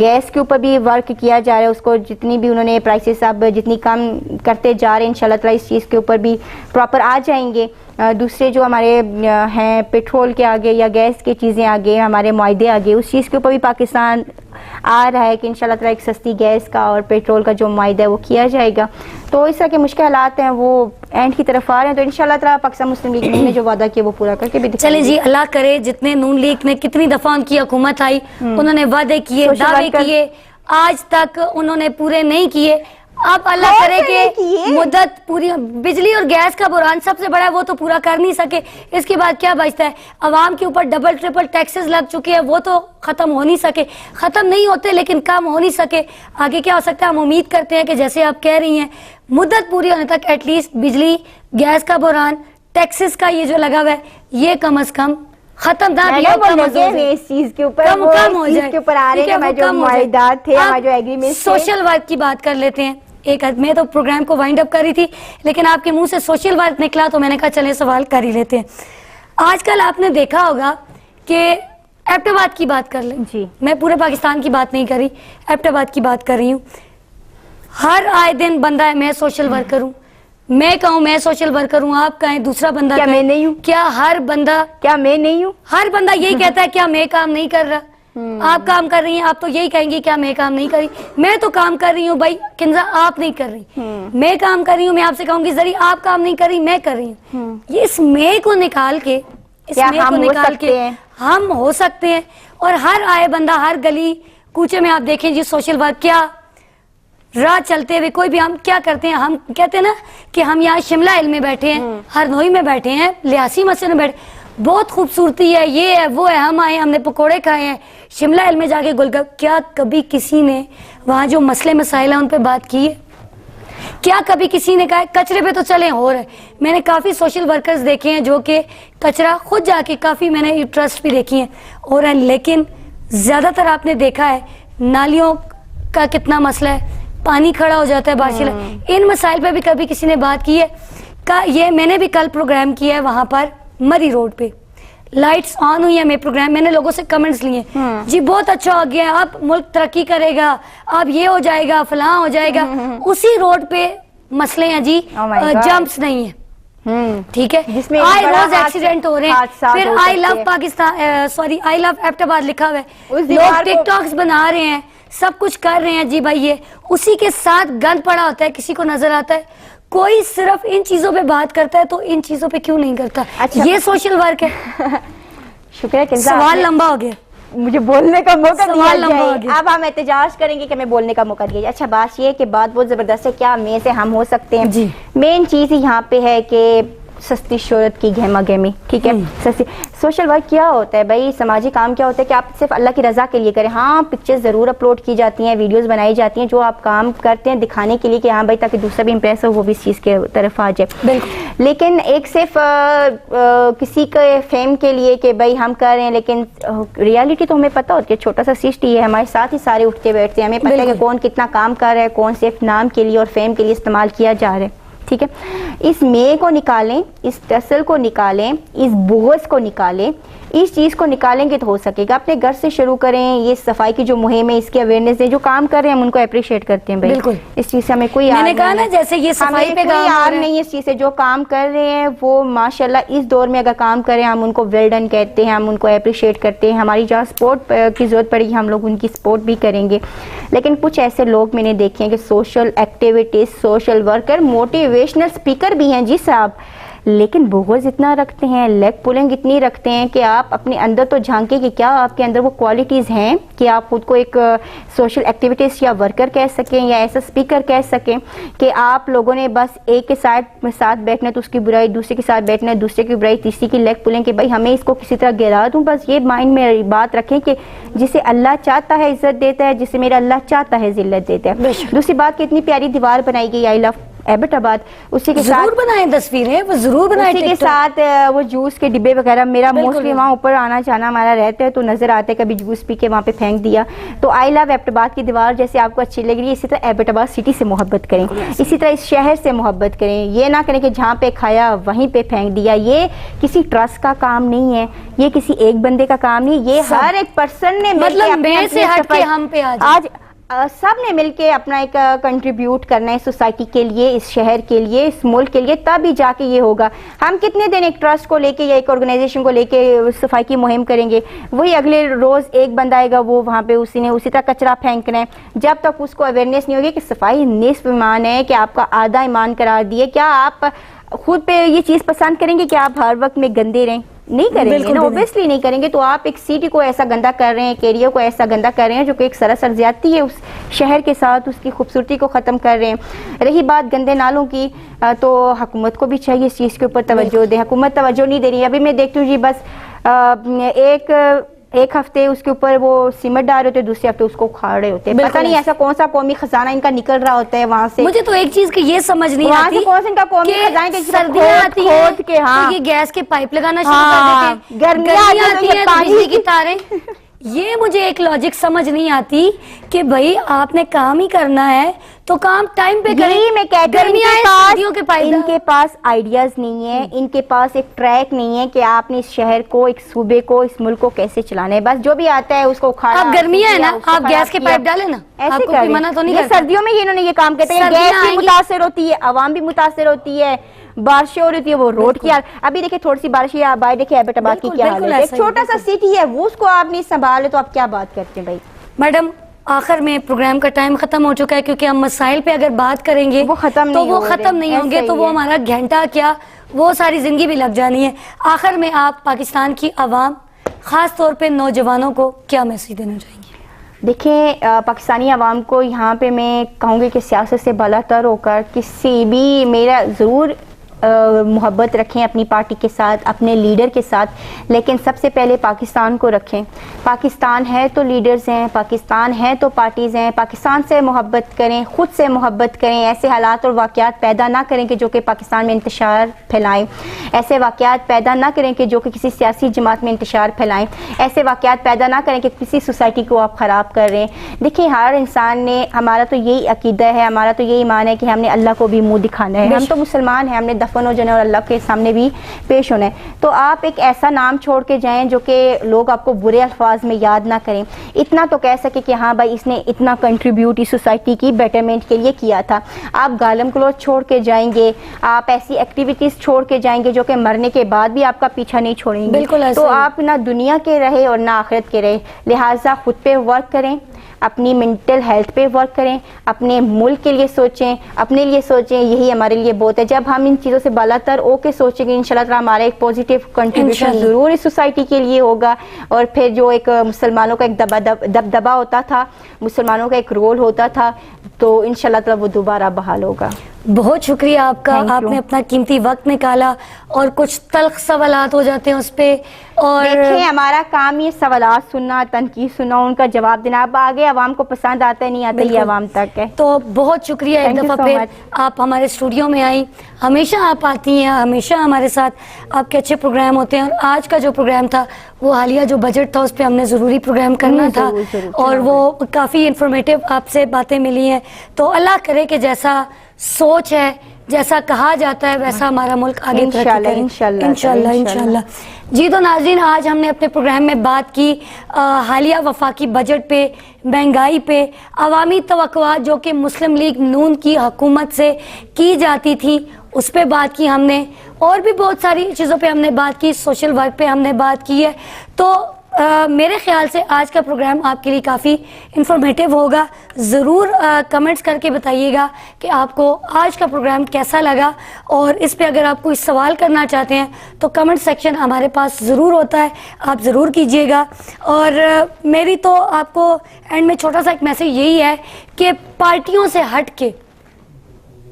گیس کے اوپر بھی ورک کیا جا رہا ہے. اس کو جتنی بھی انہوں نے پرائسز اب جتنی کم کرتے جا رہے ہیں انشاءاللہ تعالیٰ اس چیز کے اوپر بھی پراپر آ جائیں گے. دوسرے جو ہمارے ہیں پیٹرول کے آگے یا گیس کی چیزیں آگے, ہمارے معاہدے آگے, اس چیز کے اوپر بھی پاکستان آ رہا ہے کہ انشاءاللہ تعالیٰ ایک سستی گیس کا اور پیٹرول کا جو معاہدہ ہے وہ کیا جائے گا. تو اس طرح کے مشکل حالات ہیں وہ اینڈ کی طرف آ رہے ہیں, تو انشاءاللہ تعالیٰ پاکستان مسلم لیگ نے جو وعدہ کیا وہ پورا کر کے بھی چلیں جی, اللہ کرے جتنے نون لیگ نے کتنی دفعہ ان کی حکومت آئی, انہوں نے وعدے کیے, دعوے کیے, آج تک انہوں نے پورے نہیں کیے. اب اللہ کرے کہ مدت پوری, بجلی اور گیس کا بحران سب سے بڑا ہے, وہ تو پورا کر نہیں سکے. اس کے بعد کیا بچتا ہے؟ عوام کے اوپر ڈبل ٹرپل ٹیکسز لگ چکے ہیں, وہ تو ختم ہو نہیں سکے, ختم نہیں ہوتے لیکن کم ہو نہیں سکے. آگے کیا ہو سکتا ہے؟ ہم امید کرتے ہیں کہ جیسے آپ کہہ رہی ہیں مدت پوری ہونے تک ایٹ لیسٹ بجلی گیس کا بحران, ٹیکسز کا یہ جو لگا ہوا ہے, یہ کم از کم ختم نہ بھی اس چیز کے اوپر کم ہو جائے. سوشل ورک کی بات کر لیتے ہیں. ایک میں تو پروگرام کو وائنڈ اپ کر رہی تھی لیکن آپ کے منہ سے سوشل ورک نکلا تو میں نے کہا چلیں سوال کر ہی لیتے ہیں. آج کل آپ نے دیکھا ہوگا کہ ایبٹ آباد کی بات کر لیں. جی, میں پورے پاکستان کی بات نہیں کر رہی, ایبٹ آباد کی بات کر رہی ہوں. ہر آئے دن بندہ ہے میں سوشل ورکر ہوں, میں کہوں میں سوشل ورکر ہوں, آپ کہیں دوسرا بندہ, کیا میں نہیں ہوں؟ کیا ہر بندہ, کیا میں نہیں ہوں؟ ہر بندہ یہی کہتا ہے کیا میں کام نہیں کر رہا؟ آپ کام کر رہی ہیں, آپ تو یہی کہیں گی کیا میں کام نہیں کر رہی؟ میں تو کام کر رہی ہوں بھائی کنزا, آپ نہیں کر رہی. میں کام کر رہی ہوں, میں آپ سے کہوں گی ذریعہ آپ کام نہیں کر رہی, میں کر رہی ہوں. یہ اس میں کو نکال کے, اس میں کو نکال کے ہم ہو سکتے ہیں. اور ہر آئے بندہ ہر گلی کوچے میں آپ دیکھیں جی سوشل ورک, کیا راہ چلتے ہوئے کوئی بھی ہم کیا کرتے ہیں, ہم کہتے ہیں نا کہ ہم یہاں شملہ ہل میں بیٹھے ہیں, ہرنوئی میں بیٹھے ہیں, لیاسی مسجد میں بیٹھے, بہت خوبصورتی ہے, یہ ہے وہ ہے, ہم آئے ہم نے پکوڑے کھائے ہیں, شملہ ہل میں جا کے گلگپ. کیا کبھی کسی نے وہاں جو مسئلے مسائل ہیں ان پہ بات کی ہے؟ کیا کبھی کسی نے کہا ہے کچرے پہ تو چلیں ہو رہے؟ میں نے کافی سوشل ورکرز دیکھے ہیں جو کہ کچرا خود جا کے, کافی میں نے ٹرسٹ بھی دیکھی ہیں اور ہیں, لیکن زیادہ تر آپ نے دیکھا ہے نالیوں کا کتنا مسئلہ ہے, پانی کھڑا ہو جاتا ہے بارش. ان مسائل پہ بھی کبھی کسی نے بات کی ہے؟ یہ میں نے بھی کل پروگرام کیا ہے وہاں پر مری روڈ پہ, لائٹس آن ہوئی ہے, میں پروگرام, میں نے لوگوں سے کمنٹس لیے جی بہت اچھا ہو گیا, اب ملک ترقی کرے گا, اب یہ ہو جائے گا, فلاں ہو جائے گا. اسی روڈ پہ مسئلے ہیں جی, جمپس نہیں ہیں, ٹھیک ہے, آئی روز ایکسیڈنٹ ہو رہے ہیں. پھر I love Pakistan, sorry I love Abbottabad لکھا ہوا ہے, لوگ ٹک ٹاکس بنا رہے ہیں, سب کچھ کر رہے ہیں جی بھائی, یہ اسی کے ساتھ گند پڑا ہوتا ہے, کسی کو نظر آتا ہے. کوئی صرف ان چیزوں پہ بات کرتا ہے تو ان چیزوں پہ کیوں نہیں کرتا؟ یہ سوشل ورک ہے. شکریہ. سوال لمبا ہو گیا, مجھے بولنے کا موقع دیا جائے. اب ہم احتجاج کریں گے کہ ہمیں بولنے کا موقع دیا جائے. اچھا بات یہ ہے کہ بات بہت زبردست ہے, کیا میں سے ہم ہو سکتے ہیں. مین چیز یہاں پہ ہے کہ سستی شہرت کی گہما گہمی, ٹھیک ہے, سستی. سوشل ورک کیا ہوتا ہے بھائی, سماجی کام کیا ہوتا ہے کہ آپ صرف اللہ کی رضا کے لیے کریں. ہاں پکچر ضرور اپلوڈ کی جاتی ہیں, ویڈیوز بنائی جاتی ہیں جو آپ کام کرتے ہیں دکھانے کے لیے کہ ہاں بھائی تاکہ دوسرا بھی امپریس ہو, وہ بھی اس چیز کے طرف آ جائے. لیکن ایک صرف کسی کے فیم کے لیے کہ بھائی ہم کر رہے ہیں, لیکن ریالٹی تو ہمیں پتہ ہوتی ہے, چھوٹا سا سسٹی ہے ہمارے ساتھ ہی سارے اٹھتے بیٹھتے ہیں, ہمیں پتہ ہے کہ کون کتنا کام کر رہا ہے, کون صرف نام کے لیے اور فیم کے لیے استعمال کیا جا رہا ہے, ٹھیک ہے. اس میں کو نکالیں, اس ٹسل کو نکالیں, اس بغض کو نکالیں, اس چیز کو نکالیں گے تو ہو سکے گا. اپنے گھر سے شروع کریں. یہ صفائی کی جو مہم ہے اس کی اویئرنیس دیں, جو کام کر رہے ہیں ہم ان کو اپریشیٹ کرتے ہیں بھائی, بالکل. اس چیز سے ہمیں کوئی میں نے کہا نا جیسے یہ صفائی پہ کوئی آر نہیں ہے اس چیز سے. جو کام کر رہے ہیں وہ ماشاءاللہ اس دور میں اگر کام کریں ہم ان کو ویل ڈن کہتے ہیں, ہم ان کو اپریشیٹ کرتے ہیں. ہماری جہاں سپورٹ کی ضرورت پڑے گی ہم لوگ ان کی سپورٹ بھی کریں گے. لیکن کچھ ایسے لوگ میں نے دیکھے ہیں کہ social activities, social worker, motivational speaker بھی ہیں جی صاحب, لیکن بغض اتنا رکھتے ہیں, لیگ پولنگ اتنی رکھتے ہیں کہ آپ اپنے اندر تو جھانکیں کہ کیا آپ کے اندر وہ کوالٹیز ہیں کہ آپ خود کو ایک سوشل ایکٹیویٹیز یا ورکر کہہ سکیں یا ایسا اسپیکر کہہ سکیں کہ آپ لوگوں نے بس ایک کے ساتھ بیٹھنا تو اس کی برائی, دوسرے کے ساتھ بیٹھنا ہے دوسرے کی برائی, تیسری کی لیگ پولنگ کہ بھائی ہمیں اس کو کسی طرح گرا دوں. بس یہ مائنڈ میں بات رکھیں کہ جسے اللہ چاہتا ہے عزت دیتا ہے, جسے میرا اللہ چاہتا ہے ذلت دیتا ہے. دوسری بات کہ اتنی پیاری دیوار بنائی گئی آئی لو ایبٹ آباد, اسی کے ساتھ ضرور بنائیں تصویریں, وہ ضرور بنائیں. اسی کے ساتھ وہ جوس کے ڈبے وغیرہ, میرا موسٹلی وہاں اوپر آنا جانا ہمارا رہتا ہے تو نظر آتا ہے کبھی جوس پی کے وہاں پہ پھینک دیا. تو آئی لو ایبٹ آباد کی دیوار جیسے آپ کو اچھی لگ رہی ہے, اسی طرح ایبٹ آباد سٹی سے محبت کریں, اسی طرح اس شہر سے محبت کریں. یہ نہ کریں کہ جہاں پہ کھایا وہیں پہ پھینک دیا. یہ کسی ٹرسٹ کا کام نہیں ہے, یہ کسی ایک بندے کا کام نہیں, یہ ہر ایک پرسن نے مطلب میں سے ہٹ کے ہم پہ آج سب نے مل کے اپنا ایک کنٹریبیوٹ کرنا ہے سوسائٹی کے لیے, اس شہر کے لیے, اس ملک کے لیے, تب ہی جا کے یہ ہوگا. ہم کتنے دن ایک ٹرسٹ کو لے کے یا ایک آرگنائزیشن کو لے کے صفائی کی مہم کریں گے, وہی اگلے روز ایک بندہ آئے گا وہ وہاں پہ اسی نے اسی طرح کچرا پھینکنا ہے. جب تک اس کو اویئرنیس نہیں ہوگی کہ صفائی نصف ایمان ہے, کہ آپ کا آدھا ایمان قرار دیے, کیا آپ خود پہ یہ چیز پسند کریں گے کہ آپ ہر وقت میں گندے رہیں؟ نہیں کریں گے نا, اوبیسلی نہیں کریں گے. تو آپ ایک سٹی کو ایسا گندا کر رہے ہیں, ایک ایریا کو ایسا گندا کر رہے ہیں جو کہ ایک سراسر زیادتی ہے اس شہر کے ساتھ, اس کی خوبصورتی کو ختم کر رہے ہیں. رہی بات گندے نالوں کی, تو حکومت کو بھی چاہیے اس چیز کے اوپر توجہ دے. حکومت توجہ نہیں دے رہی. ابھی میں دیکھتی ہوں جی بس ایک ہفتے اس کے اوپر وہ سیمنٹ ڈال رہے ہوتے, دوسرے ہفتے اس کو اکھاڑ رہے ہوتے. پتہ نہیں ایسا کون سا قومی خزانہ ان کا نکل رہا ہوتا ہے وہاں سے. مجھے تو ایک چیز کی یہ سمجھ نہیں آتی, کون سے ان کا قومی خزانہ سردیاں آتی ہیں تو یہ گیس کے پائپ لگانا شروع کر دیتے ہیں, گرمیاں آتی ہیں تو بجلی کی تاریں. یہ مجھے ایک لاجک سمجھ نہیں آتی کہ بھائی آپ نے کام ہی کرنا ہے تو کام ٹائم پہ کریں. میں کہتی ہوں ان کے پاس آئیڈیاز نہیں ہے, ان کے پاس ایک ٹریک نہیں ہے کہ آپ نے اس شہر کو, ایک صوبے کو, اس ملک کو کیسے چلانا ہے. بس جو بھی آتا ہے اس کو اکھاڑا. اب گرمیاں ہے نا, آپ گیس کے پائپ ڈالیں نا, ایسے کریں. منع تو نہیں, سردیوں میں انہوں نے یہ کام کرتے ہیں, گیس بھی متاثر ہوتی ہے, عوام بھی متاثر ہوتی ہے, بارشیں ہو رہی ہے, وہ روڈ کی. ابھی دیکھیں تھوڑی سی بارش ہے, باہر دیکھیں ایبٹ آباد کی کیا حال ہے. ایک چھوٹا سا سٹی ہے, وہ اس کو آپ نہیں سنبھالے تو آپ کیا بات کرتے ہیں بھائی. میڈم آخر میں پروگرام کا ٹائم ختم ہو چکا ہے, کیونکہ ہم مسائل پہ اگر بات کریں گے وہ ختم نہیں ہوں گے تو وہ ہمارا گھنٹہ کیا وہ ساری زندگی بھی لگ جانی ہے. آخر میں آپ پاکستان کی عوام, خاص طور پہ نوجوانوں کو کیا میسج دینا چاہیں گے؟ دیکھیں پاکستانی عوام کو یہاں پہ میں کہوں گی کہ سیاست سے بالا تر ہو کر کسی بھی میرا ضرور محبت رکھیں اپنی پارٹی کے ساتھ, اپنے لیڈر کے ساتھ, لیکن سب سے پہلے پاکستان کو رکھیں. پاکستان ہے تو لیڈرز ہیں, پاکستان ہے تو پارٹیز ہیں. پاکستان سے محبت کریں, خود سے محبت کریں. ایسے حالات اور واقعات پیدا نہ کریں کہ جو کہ پاکستان میں انتشار پھیلائیں. ایسے واقعات پیدا نہ کریں کہ جو کہ کسی سیاسی جماعت میں انتشار پھیلائیں. ایسے واقعات پیدا نہ کریں کہ کسی سوسائٹی کو آپ خراب کر رہے ہیں. دیکھیں ہر انسان نے, ہمارا تو یہی عقیدہ ہے, ہمارا تو یہی ایمان ہے کہ ہم نے اللہ کو بھی منہ دکھانا ہے. ہم تو مسلمان ہیں, ہم نے ہو جانا اور اللہ کے سامنے بھی پیش ہونا ہے. تو آپ ایک ایسا نام چھوڑ کے جائیں جو کہ لوگ آپ کو برے الفاظ میں یاد نہ کریں. اتنا تو کہہ سکے کہ ہاں بھائی اس نے اتنا کنٹریبیوٹ اس سوسائٹی کی بیٹرمنٹ کے لیے کیا تھا. آپ گالم گلوچ چھوڑ کے جائیں گے, آپ ایسی ایکٹیویٹیز چھوڑ کے جائیں گے جو کہ مرنے کے بعد بھی آپ کا پیچھا نہیں چھوڑیں گے. تو آپ نہ دنیا کے رہے اور نہ آخرت کے رہے. لہٰذا خود پہ ورک کریں, اپنی منٹل ہیلتھ پہ ورک کریں, اپنے ملک کے لیے سوچیں, اپنے لیے سوچیں. یہی ہمارے لیے بہت ہے. جب ہم ان چیزوں سے بالا تر ہو کے سوچیں گے انشاءاللہ تعالیٰ ہمارا ایک پازیٹیو کنٹریبیوشن ضرور اس سوسائٹی کے لیے ہوگا. اور پھر جو ایک مسلمانوں کا ایک دبدبہ ہوتا تھا, مسلمانوں کا ایک رول ہوتا تھا, تو انشاءاللہ تعالیٰ وہ دوبارہ بحال ہوگا. بہت شکریہ آپ کا, Thank آپ you. نے اپنا قیمتی وقت نکالا اور کچھ تلخ سوالات ہو جاتے ہیں اس پہ, اور دیکھیں ہمارا کام یہ سوالات سننا, تنقید سننا, ان کا جواب دینا. اب آگے عوام کو پسند آتا ہے نہیں آتا, یہ عوام تک ہے. تو بہت شکریہ ایک Thank you دفعہ so پھر much. آپ ہمارے اسٹوڈیو میں آئیں. ہمیشہ آپ آتی ہیں, ہمیشہ ہمارے ساتھ آپ کے اچھے پروگرام ہوتے ہیں, اور آج کا جو پروگرام تھا وہ حالیہ جو بجٹ تھا اس پہ ہم نے ضروری پروگرام کرنا تھا, ضرور, اور وہ کافی انفارمیٹیو آپ سے باتیں ملی ہیں. تو اللہ کرے کہ جیسا سوچ ہے, جیسا کہا جاتا ہے, ویسا ہمارا ملک آگے ترقی کرے انشاءاللہ. جی تو ناظرین, آج ہم نے اپنے پروگرام میں بات کی حالیہ وفاقی بجٹ پہ, مہنگائی پہ, عوامی توقعات جو کہ مسلم لیگ نون کی حکومت سے کی جاتی تھی اس پہ بات کی ہم نے, اور بھی بہت ساری چیزوں پہ ہم نے بات کی, سوشل ورک پہ ہم نے بات کی ہے. تو میرے خیال سے آج کا پروگرام آپ کے لیے کافی انفارمیٹیو ہوگا. ضرور کمنٹس کر کے بتائیے گا کہ آپ کو آج کا پروگرام کیسا لگا, اور اس پہ اگر آپ کوئی سوال کرنا چاہتے ہیں تو کمنٹ سیکشن ہمارے پاس ضرور ہوتا ہے, آپ ضرور کیجیے گا. اور میری تو آپ کو اینڈ میں چھوٹا سا ایک میسج یہی ہے کہ پارٹیوں سے ہٹ کے,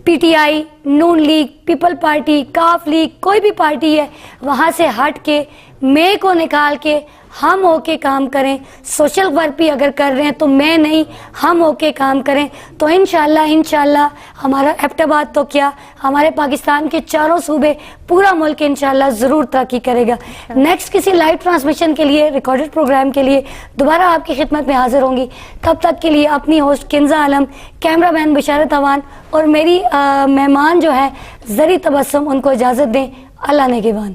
P T I, Noon league, people party, Qaaf league, کوئی بھی پارٹی ہے, وہاں سے ہٹ کے میں کو نکال کے ہم ہو کے کام کریں. سوشل ورک بھی اگر کر رہے ہیں تو میں نہیں, ہم ہو کے کام کریں, تو انشاءاللہ ہمارا ایبٹ آباد تو کیا, ہمارے پاکستان کے چاروں صوبے, پورا ملک انشاءاللہ ضرور ترقی کرے گا. نیکسٹ کسی لائیو ٹرانسمیشن کے لیے, ریکارڈڈ پروگرام کے لیے دوبارہ آپ کی خدمت میں حاضر ہوں گی. تب تک کے لیے اپنی ہوسٹ کنزہ عالم, کیمرہ مین بشارت اوان اور میری مہمان جو ہے زری تبسم, ان کو اجازت دیں. اللہ نگہبان.